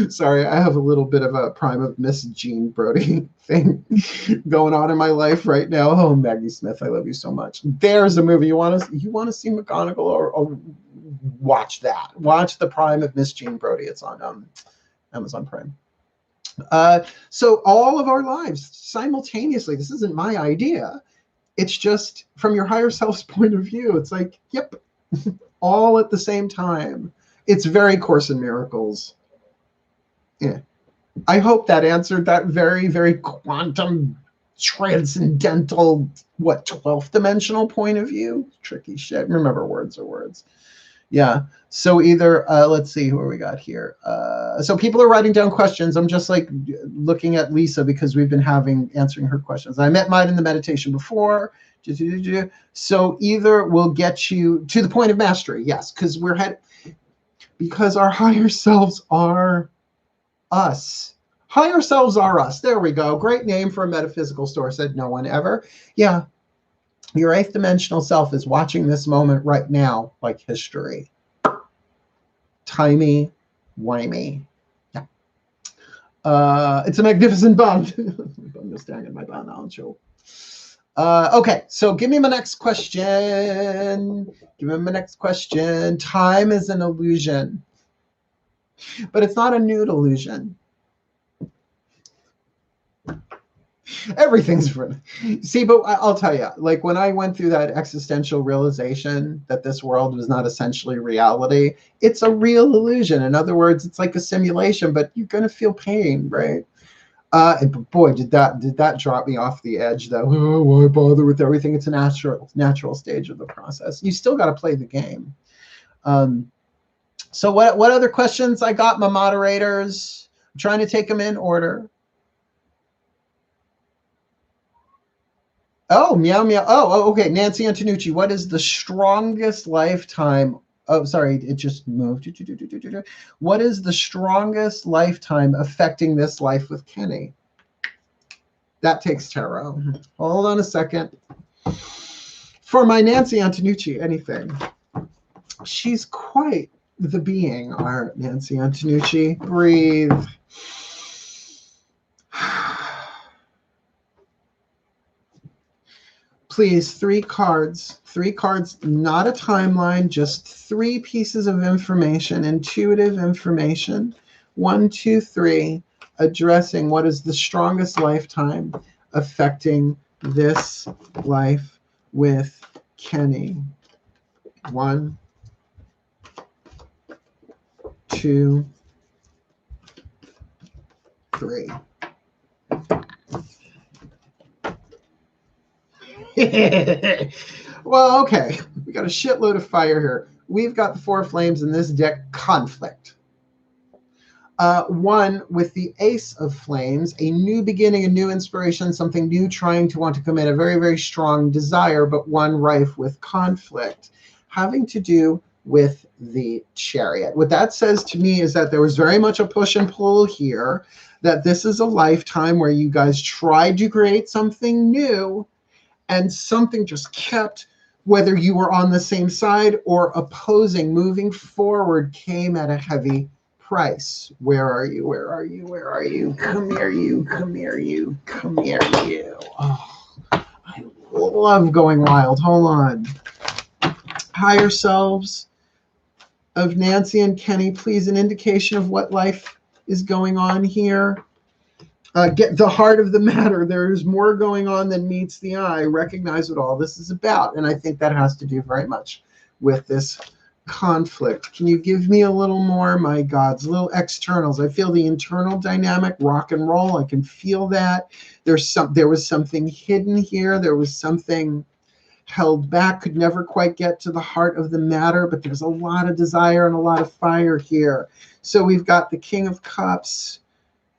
Sorry, I have a little bit of a prime of Miss Jean Brody thing going on in my life right now. Oh, Maggie Smith, I love you so much. There's a movie you want to see McGonagall, or watch that. Watch the prime of Miss Jean Brody. It's on Amazon Prime. So all of our lives simultaneously. This isn't my idea. It's just from your higher self's point of view. It's like, yep, all at the same time. It's very Course in Miracles. Yeah. I hope that answered that very, very quantum, transcendental, 12th dimensional point of view. Tricky shit. Remember, words are words. Yeah. So either, let's see who we got here. So people are writing down questions. I'm just like looking at Lisa because we've been answering her questions. I met Mike in the meditation before. So either we'll get you to the point of mastery. Yes, because our higher selves are us. Higher selves are us. There we go. Great name for a metaphysical store, said no one ever. Yeah. Your 8th dimensional self is watching this moment right now, like history. Timey, wimey. Yeah. It's a magnificent bun. I'm just staring at my bun, aren't you? Okay, so give me my next question. Time is an illusion, but it's not a nude illusion. Everything's for see, but I'll tell you, like when I went through that existential realization that this world was not essentially reality, it's a real illusion. In other words, it's like a simulation, but you're gonna feel pain, right? And boy, did that drop me off the edge though. Oh, why bother with everything? It's a natural stage of the process. You still got to play the game. So what other questions I got, my moderators? I'm trying to take them in order. Oh, meow, meow. Oh, okay. Nancy Antonucci, what is the strongest lifetime? Oh, sorry, it just moved. What is the strongest lifetime affecting this life with Kenny? That takes tarot. Hold on a second. For my Nancy Antonucci, anything. She's quite the being, our Nancy Antonucci. Breathe. Please, 3 cards. 3 cards, not a timeline, just 3 pieces of information, intuitive information. 1, 2, 3, addressing what is the strongest lifetime affecting this life with Kenny. 1, 2, 3. Well, okay. We got a shitload of fire here. We've got the 4 flames in this deck. Conflict. One with the Ace of Flames, a new beginning, a new inspiration, something new trying to want to come in, a very, very strong desire, but one rife with conflict, having to do with the Chariot. What that says to me is that there was very much a push and pull here, that this is a lifetime where you guys tried to create something new and something just kept, whether you were on the same side or opposing, moving forward, came at a heavy price. Where are you? Where are you? Where are you? Come here, you. Come here, you. Come here, you. Oh, I love going wild. Hold on. Higher selves of Nancy and Kenny, please, an indication of what life is going on here. Get the heart of the matter. There's more going on than meets the eye. Recognize what all this is about. And I think that has to do very much with this conflict. Can you give me a little more, my gods, little externals? I feel the internal dynamic, rock and roll. I can feel that. There was something hidden here. There was something held back, could never quite get to the heart of the matter, but there's a lot of desire and a lot of fire here. So we've got the King of Cups.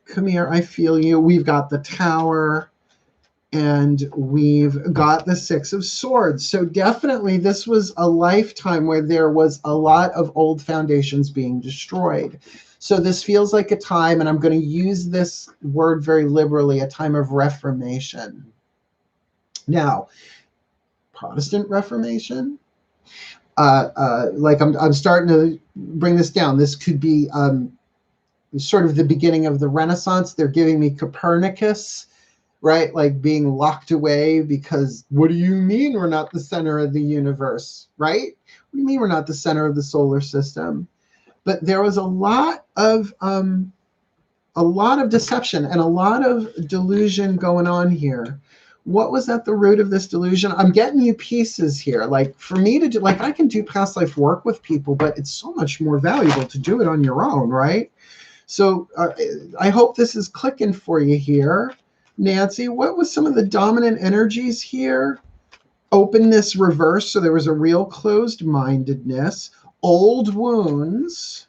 Come here, I feel you. We've got the Tower, and we've got the Six of Swords. So definitely this was a lifetime where there was a lot of old foundations being destroyed. So this feels like a time, and I'm going to use this word very liberally, a time of reformation. Now, Protestant Reformation, like I'm starting to bring this down. This could be sort of the beginning of the Renaissance. They're giving me Copernicus, right? Like being locked away because what do you mean we're not the center of the universe, right? What do you mean we're not the center of the solar system? But there was a lot of deception and a lot of delusion going on here. What was at the root of this delusion? I'm getting you pieces here. Like for me to do, like I can do past life work with people, but it's so much more valuable to do it on your own, right? So I hope this is clicking for you here. Nancy, what was some of the dominant energies here? Openness reversed, so there was a real closed-mindedness. Old wounds.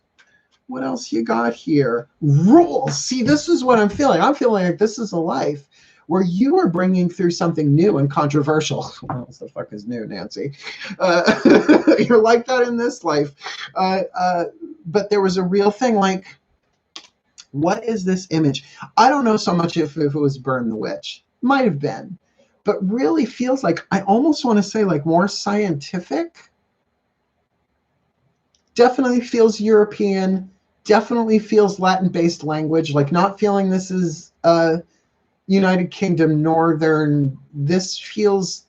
What else you got here? Rules. See, this is what I'm feeling. I'm feeling like this is a life where you are bringing through something new and controversial. What the fuck is new, Nancy? You're like that in this life. But there was a real thing like, what is this image? I don't know so much if it was Burn the Witch. Might have been. But really feels like, I almost want to say like more scientific. Definitely feels European. Definitely feels Latin-based language. Like not feeling this is United Kingdom, Northern. This feels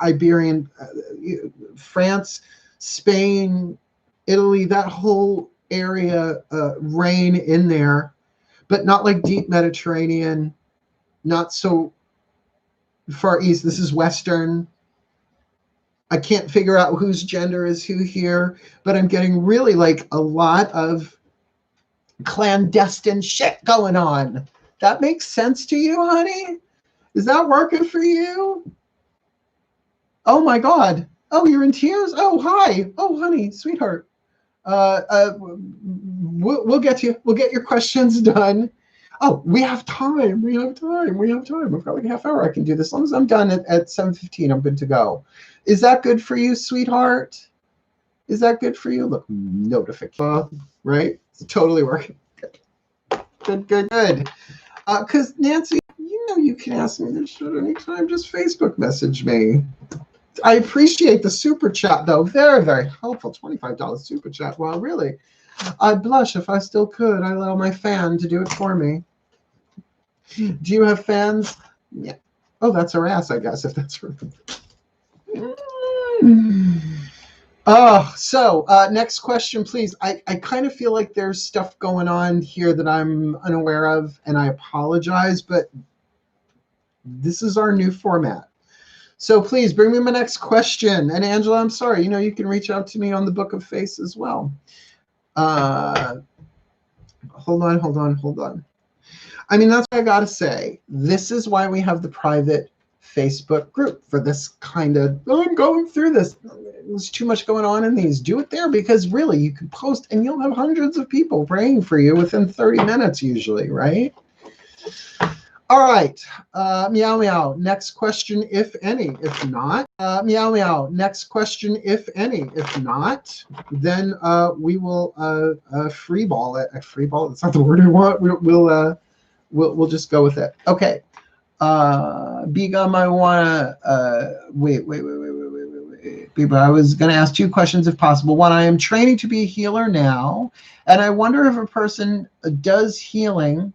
Iberian, France, Spain, Italy, that whole area, rain in there, but not like deep Mediterranean, not so far east. This is Western. I can't figure out whose gender is who here, but I'm getting really like a lot of clandestine shit going on. That makes sense to you, honey? Is that working for you? Oh my God. Oh, you're in tears? Oh, hi. Oh, honey, sweetheart. We'll get you. We'll get your questions done. Oh, we have time. We have time. We have time. I've got like a half hour. I can do this. As long as I'm done at 7:15, I'm good to go. Is that good for you, sweetheart? Is that good for you? Look, notification, right? It's totally working. Good. Because Nancy, you know you can ask me this shit anytime. Just Facebook message me. I appreciate the super chat, though. Very, very helpful. $25 super chat. Well, really, I'd blush if I still could. I allow my fan to do it for me. Do you have fans? Yeah. Oh, that's her ass, I guess, if that's her. Oh, so next question, please. I kind of feel like there's stuff going on here that I'm unaware of, and I apologize, but this is our new format. So please bring me my next question. And Angela, I'm sorry, you know, you can reach out to me on the Book of Face as well. Hold on. I mean, that's what I got to say. This is why we have the private Facebook group for this kind of, oh, I'm going through this. there's too much going on in these. Do it there, because really you can post and you'll have hundreds of people praying for you within 30 minutes usually, right? All right, meow meow. Next question, if any. If not, meow meow. Next question, if any. If not, then we will free ball it. Free ball. That's not the word we want. We'll just go with it. Okay. Biga, I wanna wait. People, I was going to ask two questions if possible. One, I am training to be a healer now, and I wonder if a person does healing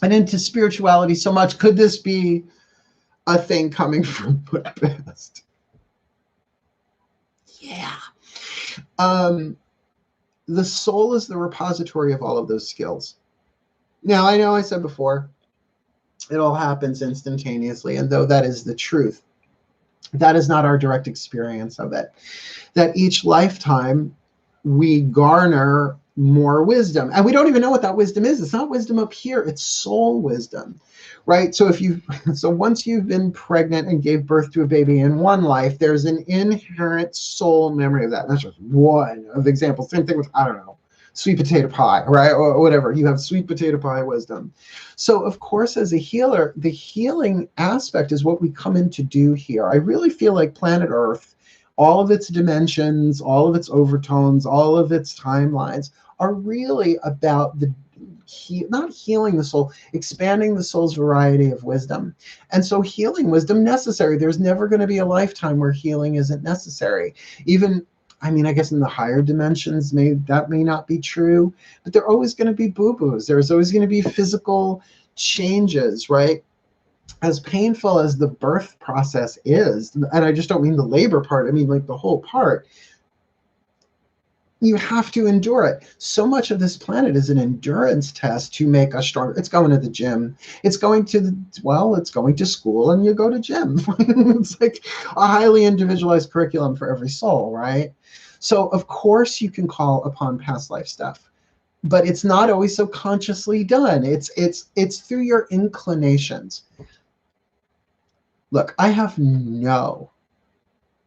and into spirituality so much, could this be a thing coming from the past? Yeah. The soul is the repository of all of those skills. Now, I know I said before, it all happens instantaneously, and though that is the truth, that is not our direct experience of it. That each lifetime we garner more wisdom, and we don't even know what that wisdom is. It's not wisdom up here, it's soul wisdom, right? So once you've been pregnant and gave birth to a baby in one life, there's an inherent soul memory of that. That's just one of the examples. Same thing with, I don't know, sweet potato pie, right? Or whatever. You have sweet potato pie wisdom. So of course, as a healer, the healing aspect is what we come in to do here. I really feel like planet Earth, all of its dimensions, all of its overtones, all of its timelines are really about not healing the soul, expanding the soul's variety of wisdom. And so healing wisdom necessary. There's never going to be a lifetime where healing isn't necessary. Even, I mean, I guess in the higher dimensions, that may not be true, but there are always going to be boo-boos. There's always going to be physical changes, right? As painful as the birth process is, and I just don't mean the labor part, I mean like the whole part, you have to endure it. So much of this planet is an endurance test to make us stronger. It's going to the gym. It's going to school, and you go to gym. It's like a highly individualized curriculum for every soul, right? So of course you can call upon past life stuff, but it's not always so consciously done. It's through your inclinations. Look, I have no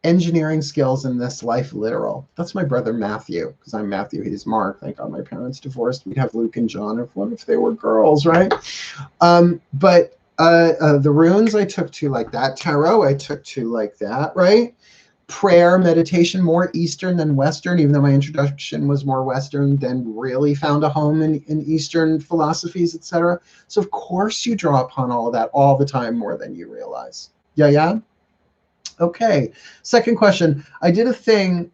engineering skills in this life, literal. That's my brother Matthew, because I'm Matthew, he's Mark. Thank God my parents divorced. We'd have Luke and John if they were girls, right? But the runes I took to like that. Tarot I took to like that, right? Prayer, meditation, more Eastern than Western, even though my introduction was more Western, then really found a home in Eastern philosophies, etc. So of course you draw upon all of that all the time, more than you realize. Yeah? Okay, second question. I did a thing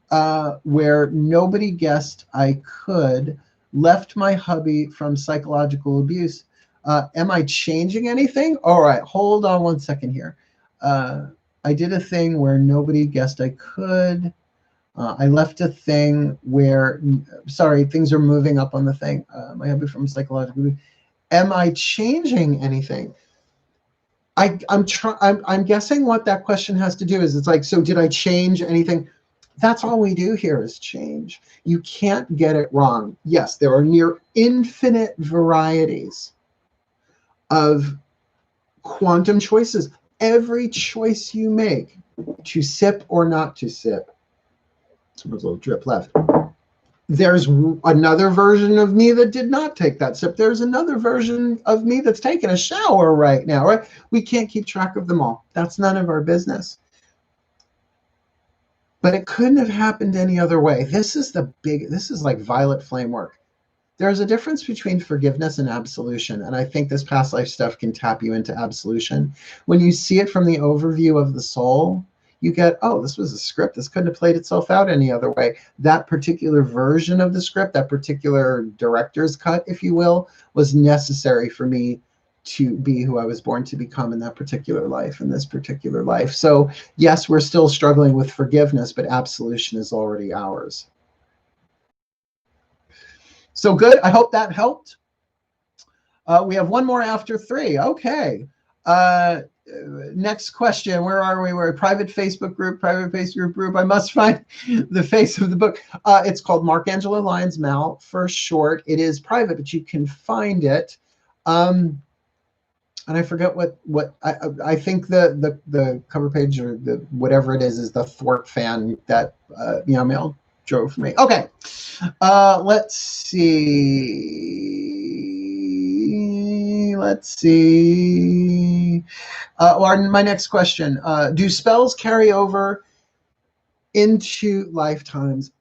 where nobody guessed I could, left my hubby from psychological abuse. Am I changing anything? All right, hold on one second here. I did a thing where nobody guessed I could. I left a thing where, sorry, things are moving up on the thing. My hubby from psychological abuse. Am I changing anything? I'm guessing what that question has to do is, it's like, so did I change anything? That's all we do here is change. You can't get it wrong. Yes, there are near infinite varieties of quantum choices. Every choice you make, to sip or not to sip, there's a little drip left. There's another version of me that did not take that sip. There's another version of me that's taking a shower right now, right? We can't keep track of them all. That's none of our business. But it couldn't have happened any other way. This is like violet flame work. There's a difference between forgiveness and absolution, and I think this past life stuff can tap you into absolution. When you see it from the overview of the soul, you get, oh, this was a script. This couldn't have played itself out any other way. That particular version of the script, that particular director's cut, if you will, was necessary for me to be who I was born to become in that particular life, in this particular life. So yes, we're still struggling with forgiveness, but absolution is already ours. So good. I hope that helped. We have one more after 3. Okay. Next question. Where are we? We're a private Facebook group. I must find the face of the book. It's called Mark Angela Lyons Mal for short. It is private, but you can find it. and I forget what I think the cover page or the whatever it is the Thwart fan that Mail drove for me. Okay, let's see. My next question: do spells carry over into lifetimes?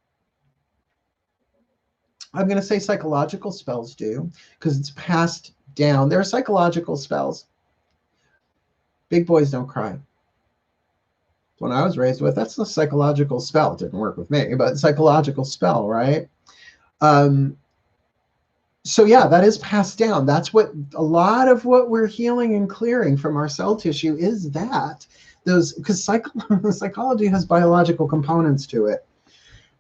I'm going to say psychological spells do, because it's passed down. There are psychological spells. Big boys don't cry. When I was raised with, that's a psychological spell. It didn't work with me, but psychological spell, right? So yeah, that is passed down. That's what a lot of what we're healing and clearing from our cell tissue is, that those, because psychology has biological components to it,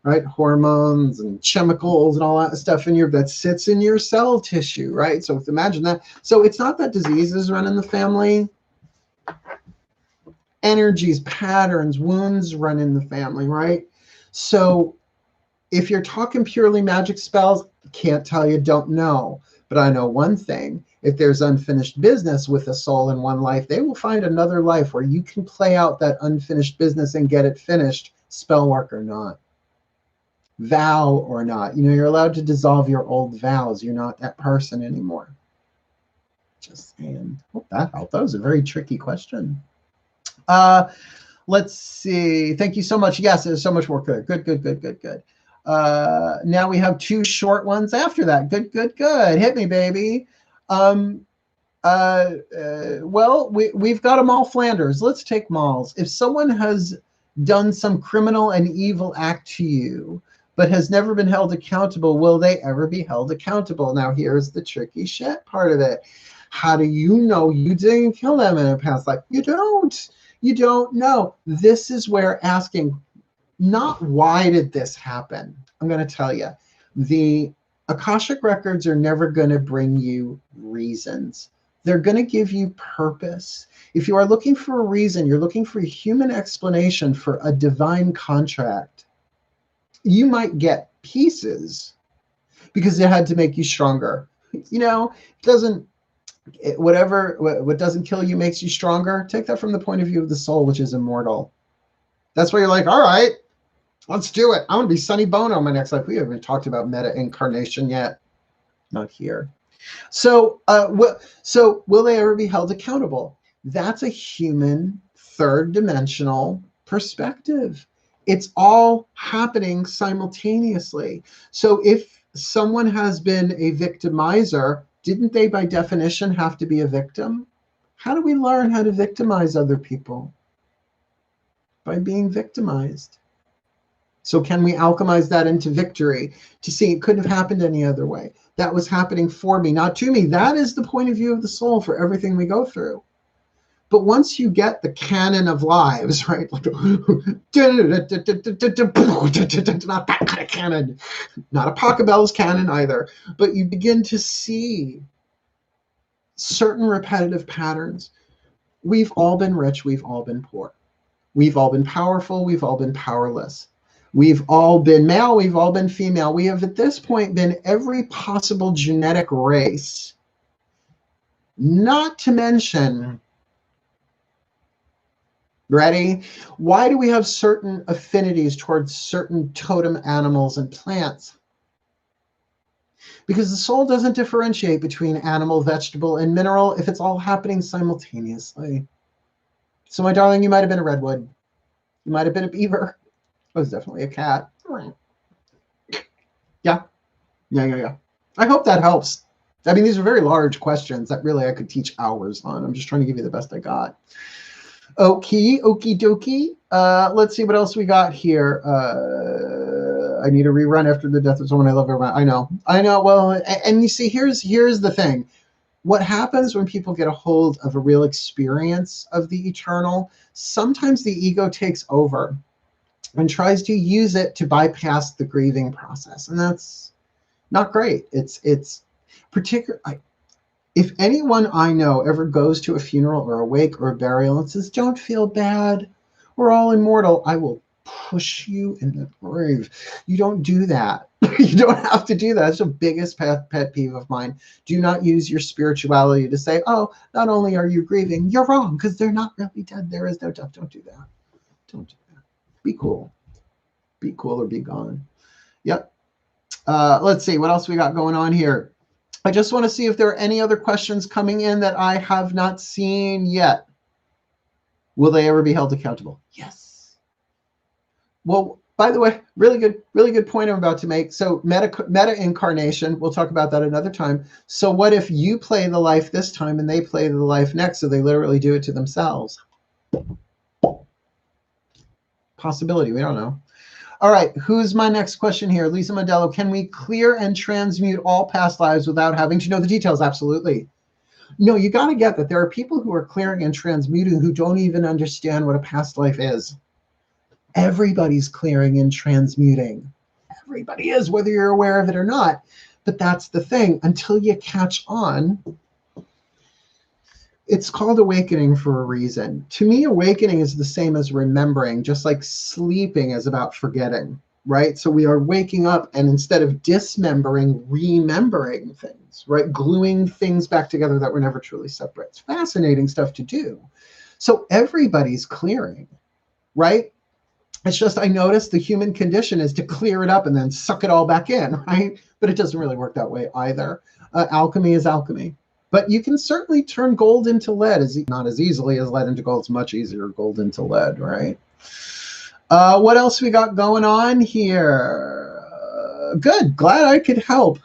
right? Hormones and chemicals and all that stuff in your, that sits in your cell tissue, right? So imagine that. So it's not that diseases run in the family. Energies, patterns, wounds run in the family, right? So if you're talking purely magic spells, can't tell you, don't know. But I know one thing: if there's unfinished business with a soul in one life, they will find another life where you can play out that unfinished business and get it finished, spell work or not, vow or not. You're allowed to dissolve your old vows. You're not that person anymore. Just saying. Hope that helped. That was a very tricky question. Let's see. Thank you so much. Yes, there's so much more. Good. Now we have two short ones after that. Good. Hit me, baby. Well, we've got a Moll Flanders. Let's take Molls. If someone has done some criminal and evil act to you, but has never been held accountable, will they ever be held accountable? Now, here's the tricky shit part of it. How do you know you didn't kill them in a past life? You don't. You don't know. This is where asking, not why did this happen? I'm going to tell you. The Akashic records are never going to bring you reasons. They're going to give you purpose. If you are looking for a reason, you're looking for a human explanation for a divine contract, you might get pieces because it had to make you stronger. It doesn't, what doesn't kill you makes you stronger. Take that from the point of view of the soul, which is immortal. That's why you're like, all right, let's do it. I'm going to be Sonny Bono in my next life. We haven't talked about meta incarnation yet. Not here. So will they ever be held accountable? That's a human third dimensional perspective. It's all happening simultaneously. So if someone has been a victimizer, didn't they by definition have to be a victim? How do we learn how to victimize other people? By being victimized. So can we alchemize that into victory to see it couldn't have happened any other way? That was happening for me, not to me. That is the point of view of the soul for everything we go through. But once you get the canon of lives, right? Not that kind of canon, not a Pachelbel's canon either, but you begin to see certain repetitive patterns. We've all been rich, we've all been poor. We've all been powerful, we've all been powerless. We've all been male, we've all been female. We have at this point been every possible genetic race. Not to mention, ready? Why do we have certain affinities towards certain totem animals and plants? Because the soul doesn't differentiate between animal, vegetable, and mineral if it's all happening simultaneously. So, my darling, you might have been a redwood. You might have been a beaver. I was definitely a cat. Yeah. I hope that helps. I mean, these are very large questions that really I could teach hours on. I'm just trying to give you the best I got. Okie dokie. Let's see what else we got here. I need a rerun after the death of someone I love. I know. Well, and you see, here's the thing. What happens when people get a hold of a real experience of the eternal, sometimes the ego takes over and tries to use it to bypass the grieving process. And that's not great. It's particular. If anyone I know ever goes to a funeral or a wake or a burial and says, don't feel bad, we're all immortal, I will push you in the grave. You don't do that. You don't have to do that. That's the biggest pet peeve of mine. Do not use your spirituality to say, oh, not only are you grieving, you're wrong because they're not really dead. There is no death. Don't do that. Don't do that. Be cool. Be cool or be gone. Yep. Let's see what else we got going on here. I just want to see if there are any other questions coming in that I have not seen yet. Will they ever be held accountable? Yes. Well, by the way, really good point I'm about to make. So meta incarnation, we'll talk about that another time. So what if you play the life this time and they play the life next, so they literally do it to themselves? Possibility, we don't know. All right, who's my next question here? Lisa Modello, can we clear and transmute all past lives without having to know the details? Absolutely. No, you got to get that there are people who are clearing and transmuting who don't even understand what a past life is. Everybody's clearing and transmuting. Everybody is, whether you're aware of it or not. But that's the thing. Until you catch on, it's called awakening for a reason. To me, awakening is the same as remembering, just like sleeping is about forgetting, right? So we are waking up and instead of dismembering, remembering things, right? Gluing things back together that were never truly separate. It's fascinating stuff to do. So everybody's clearing, right? It's just I noticed the human condition is to clear it up and then suck it all back in, right? But it doesn't really work that way either. Alchemy is alchemy. But you can certainly turn gold into lead, not as easily as lead into gold. It's much easier gold into lead, right? What else we got going on here? Good. Glad I could help.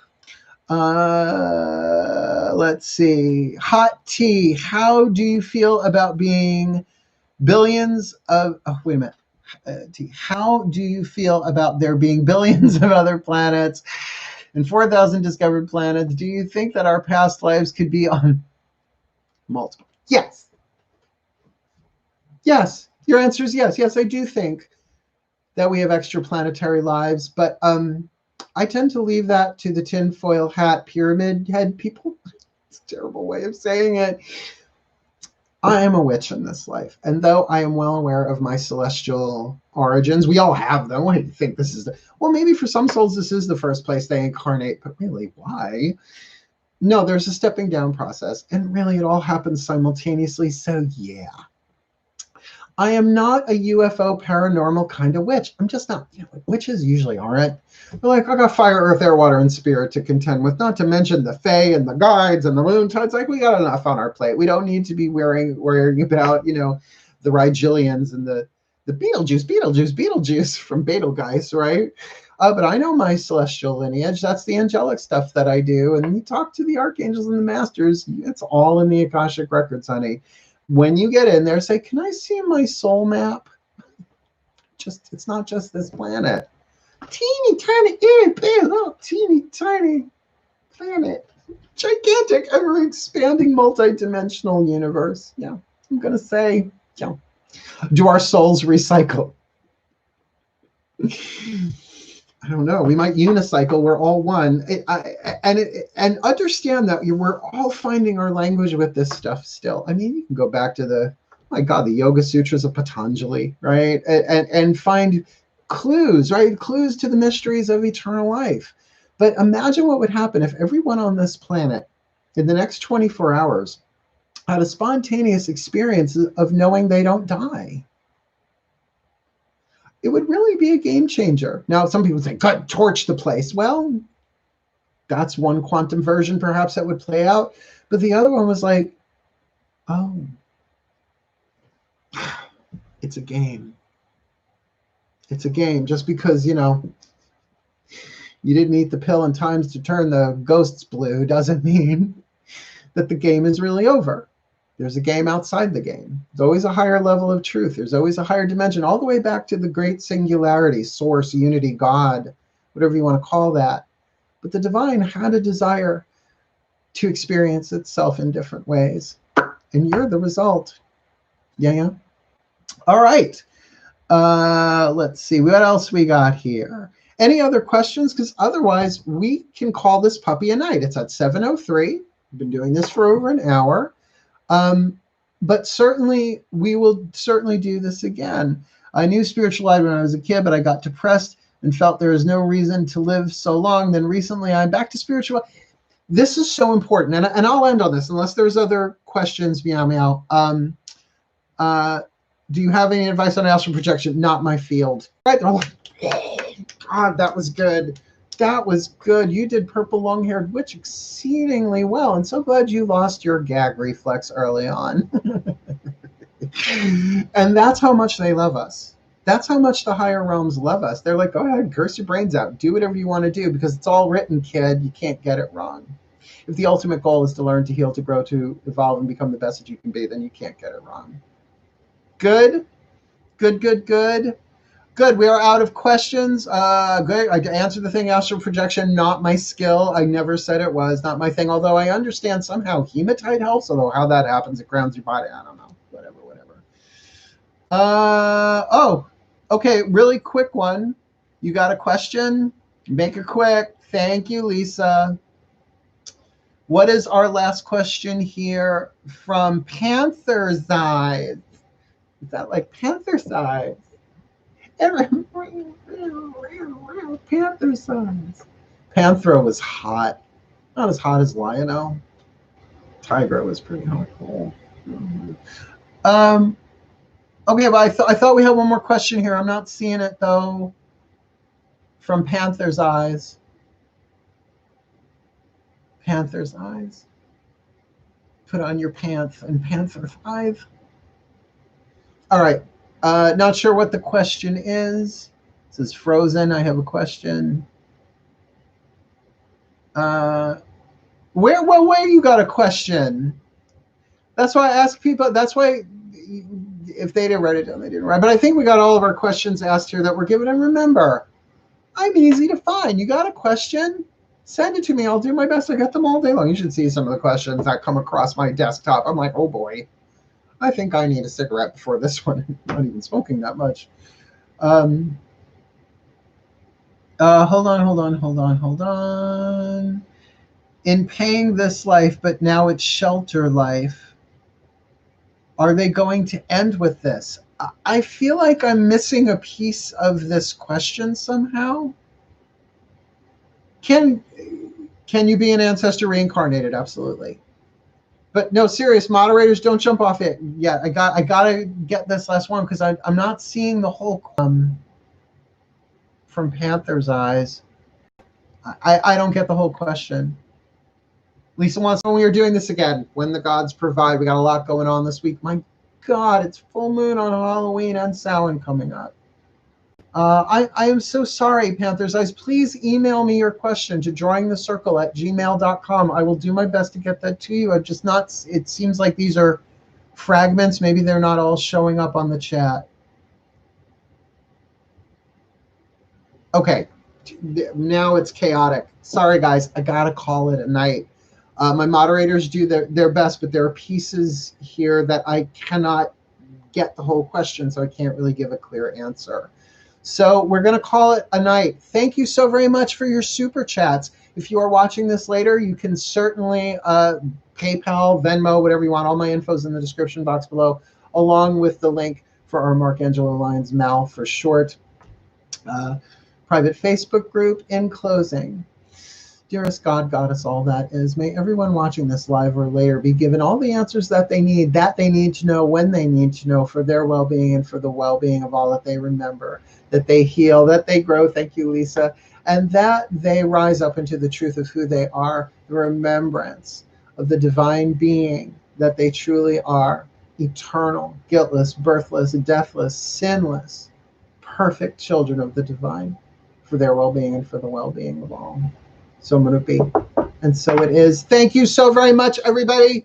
Let's see. Hot tea. How do you feel about being billions of... Oh, wait a minute. How do you feel about there being billions of other planets and 4,000 discovered planets? Do you think that our past lives could be on multiple? Yes. Yes. Your answer is yes. Yes, I do think that we have extraplanetary lives, but I tend to leave that to the tinfoil hat pyramid head people. It's a terrible way of saying it. I am a witch in this life, and though I am well aware of my celestial origins, we all have them. Why do you think this is well, maybe for some souls this is the first place they incarnate, but really, why? No, there's a stepping down process, and really it all happens simultaneously, so yeah. I am not a UFO paranormal kind of witch. I'm just not. Witches usually aren't. They're like, I got fire, earth, air, water, and spirit to contend with, not to mention the fae and the guides and the moon tides. Like, we got enough on our plate. We don't need to be worrying about, the Rigelians and the Beetlejuice from Betelgeuse, right? But I know my celestial lineage. That's the angelic stuff that I do. And you talk to the archangels and the masters. It's all in the Akashic records, honey. When you get in there, say, can I see my soul map? It's not just this planet. Teeny tiny, little teeny tiny planet. Gigantic, ever expanding, multi-dimensional universe. Yeah, I'm going to say, yeah. Do our souls recycle? I don't know. We might unicycle. We're all one. And understand that we're all finding our language with this stuff still. I mean, you can go back to the Yoga Sutras of Patanjali, right? And find clues, right? Clues to the mysteries of eternal life. But imagine what would happen if everyone on this planet in the next 24 hours had a spontaneous experience of knowing they don't die. It would really be a game changer. Now, some people say, God, torch the place. Well, that's one quantum version perhaps that would play out. But the other one was like, oh, it's a game. It's a game. Just because, you didn't eat the pill in time to turn the ghosts blue doesn't mean that the game is really over. There's a game outside the game. There's always a higher level of truth. There's always a higher dimension, all the way back to the great singularity, source, unity, God, whatever you want to call that. But the divine had a desire to experience itself in different ways. And you're the result. Yeah. All right. Let's see. What else we got here? Any other questions? Because otherwise, we can call this puppy a night. It's at 7:03. We've been doing this for over an hour. But certainly, we will certainly do this again. I knew spiritual life when I was a kid, but I got depressed and felt there is no reason to live so long. Then recently I'm back to spiritual. This is so important. And I'll end on this unless there's other questions. Meow, meow. Do you have any advice on astral projection? Not my field. Right? Oh, God, that was good. That was good. You did purple long-haired witch exceedingly well. And so glad you lost your gag reflex early on. And that's how much they love us. That's how much the higher realms love us. They're like, go ahead, curse your brains out. Do whatever you want to do because it's all written, kid. You can't get it wrong. If the ultimate goal is to learn, to heal, to grow, to evolve, and become the best that you can be, then you can't get it wrong. Good. Good, good, good. Good. We are out of questions. Good. I answered the thing, astral projection, not my skill. I never said it was, not my thing. Although I understand somehow hematite helps. Although how that happens, it grounds your body. I don't know. Whatever. Oh, okay. Really quick one. You got a question? Make it quick. Thank you, Lisa. What is our last question here from Panther's Eyes? Is that like Panther's Eyes? Panther's Eyes. Panthro was hot. Not as hot as Lionel. Tigra was pretty hot. Okay, but I thought we had one more question here. I'm not seeing it, though. From Panther's Eyes. Panther's Eyes. Put on your pants and Panther 5. All right. Not sure what the question is. This is Frozen. I have a question. Where you got a question? That's why I ask people. That's why if they didn't write it down, they didn't write. But I think we got all of our questions asked here that we're given. And remember, I'm easy to find. You got a question? Send it to me. I'll do my best to get them all day long. You should see some of the questions that come across my desktop. I'm like, oh boy, I think I need a cigarette before this one. I'm not even smoking that much. Hold on. In paying this life, but now it's shelter life. Are they going to end with this? I feel like I'm missing a piece of this question somehow. Can you be an ancestor reincarnated? Absolutely. But no, serious moderators, don't jump off it yet. I gotta get this last one because I'm not seeing the whole from Panther's Eyes. I don't get the whole question. Lisa wants when we are doing this again, when the gods provide. We got a lot going on this week. My God, it's full moon on Halloween and Samhain coming up. I am so sorry, Panther's Eyes. Please email me your question to drawingthecircle@gmail.com. I will do my best to get that to you. I'm just not, it seems like these are fragments. Maybe they're not all showing up on the chat. Okay, now it's chaotic. Sorry, guys. I got to call it a night. My moderators do their best, but there are pieces here that I cannot get the whole question, so I can't really give a clear answer. So we're going to call it a night. Thank you so very much for your super chats. If you are watching this later, you can certainly PayPal, Venmo, whatever you want. All my info is in the description box below, along with the link for our Markangelo Lyons, Mal for short, private Facebook group. In closing, dearest God, Goddess, all that is, may everyone watching this live or later be given all the answers that they need to know, when they need to know, for their well-being and for the well-being of all that they remember, that they heal, that they grow, thank you, Lisa, and that they rise up into the truth of who they are, the remembrance of the divine being that they truly are, eternal, guiltless, birthless, deathless, sinless, perfect children of the divine, for their well-being and for the well-being of all. So I'm going to be. And so it is. Thank you so very much, everybody.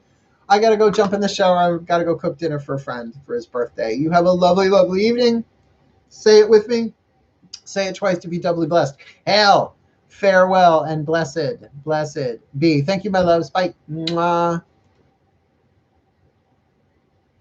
I got to go jump in the shower. I've got to go cook dinner for a friend for his birthday. You have a lovely, lovely evening. Say it with me. Say it twice to be doubly blessed. Hail, farewell, and blessed, blessed be. Thank you, my loves. Bye. Mwah.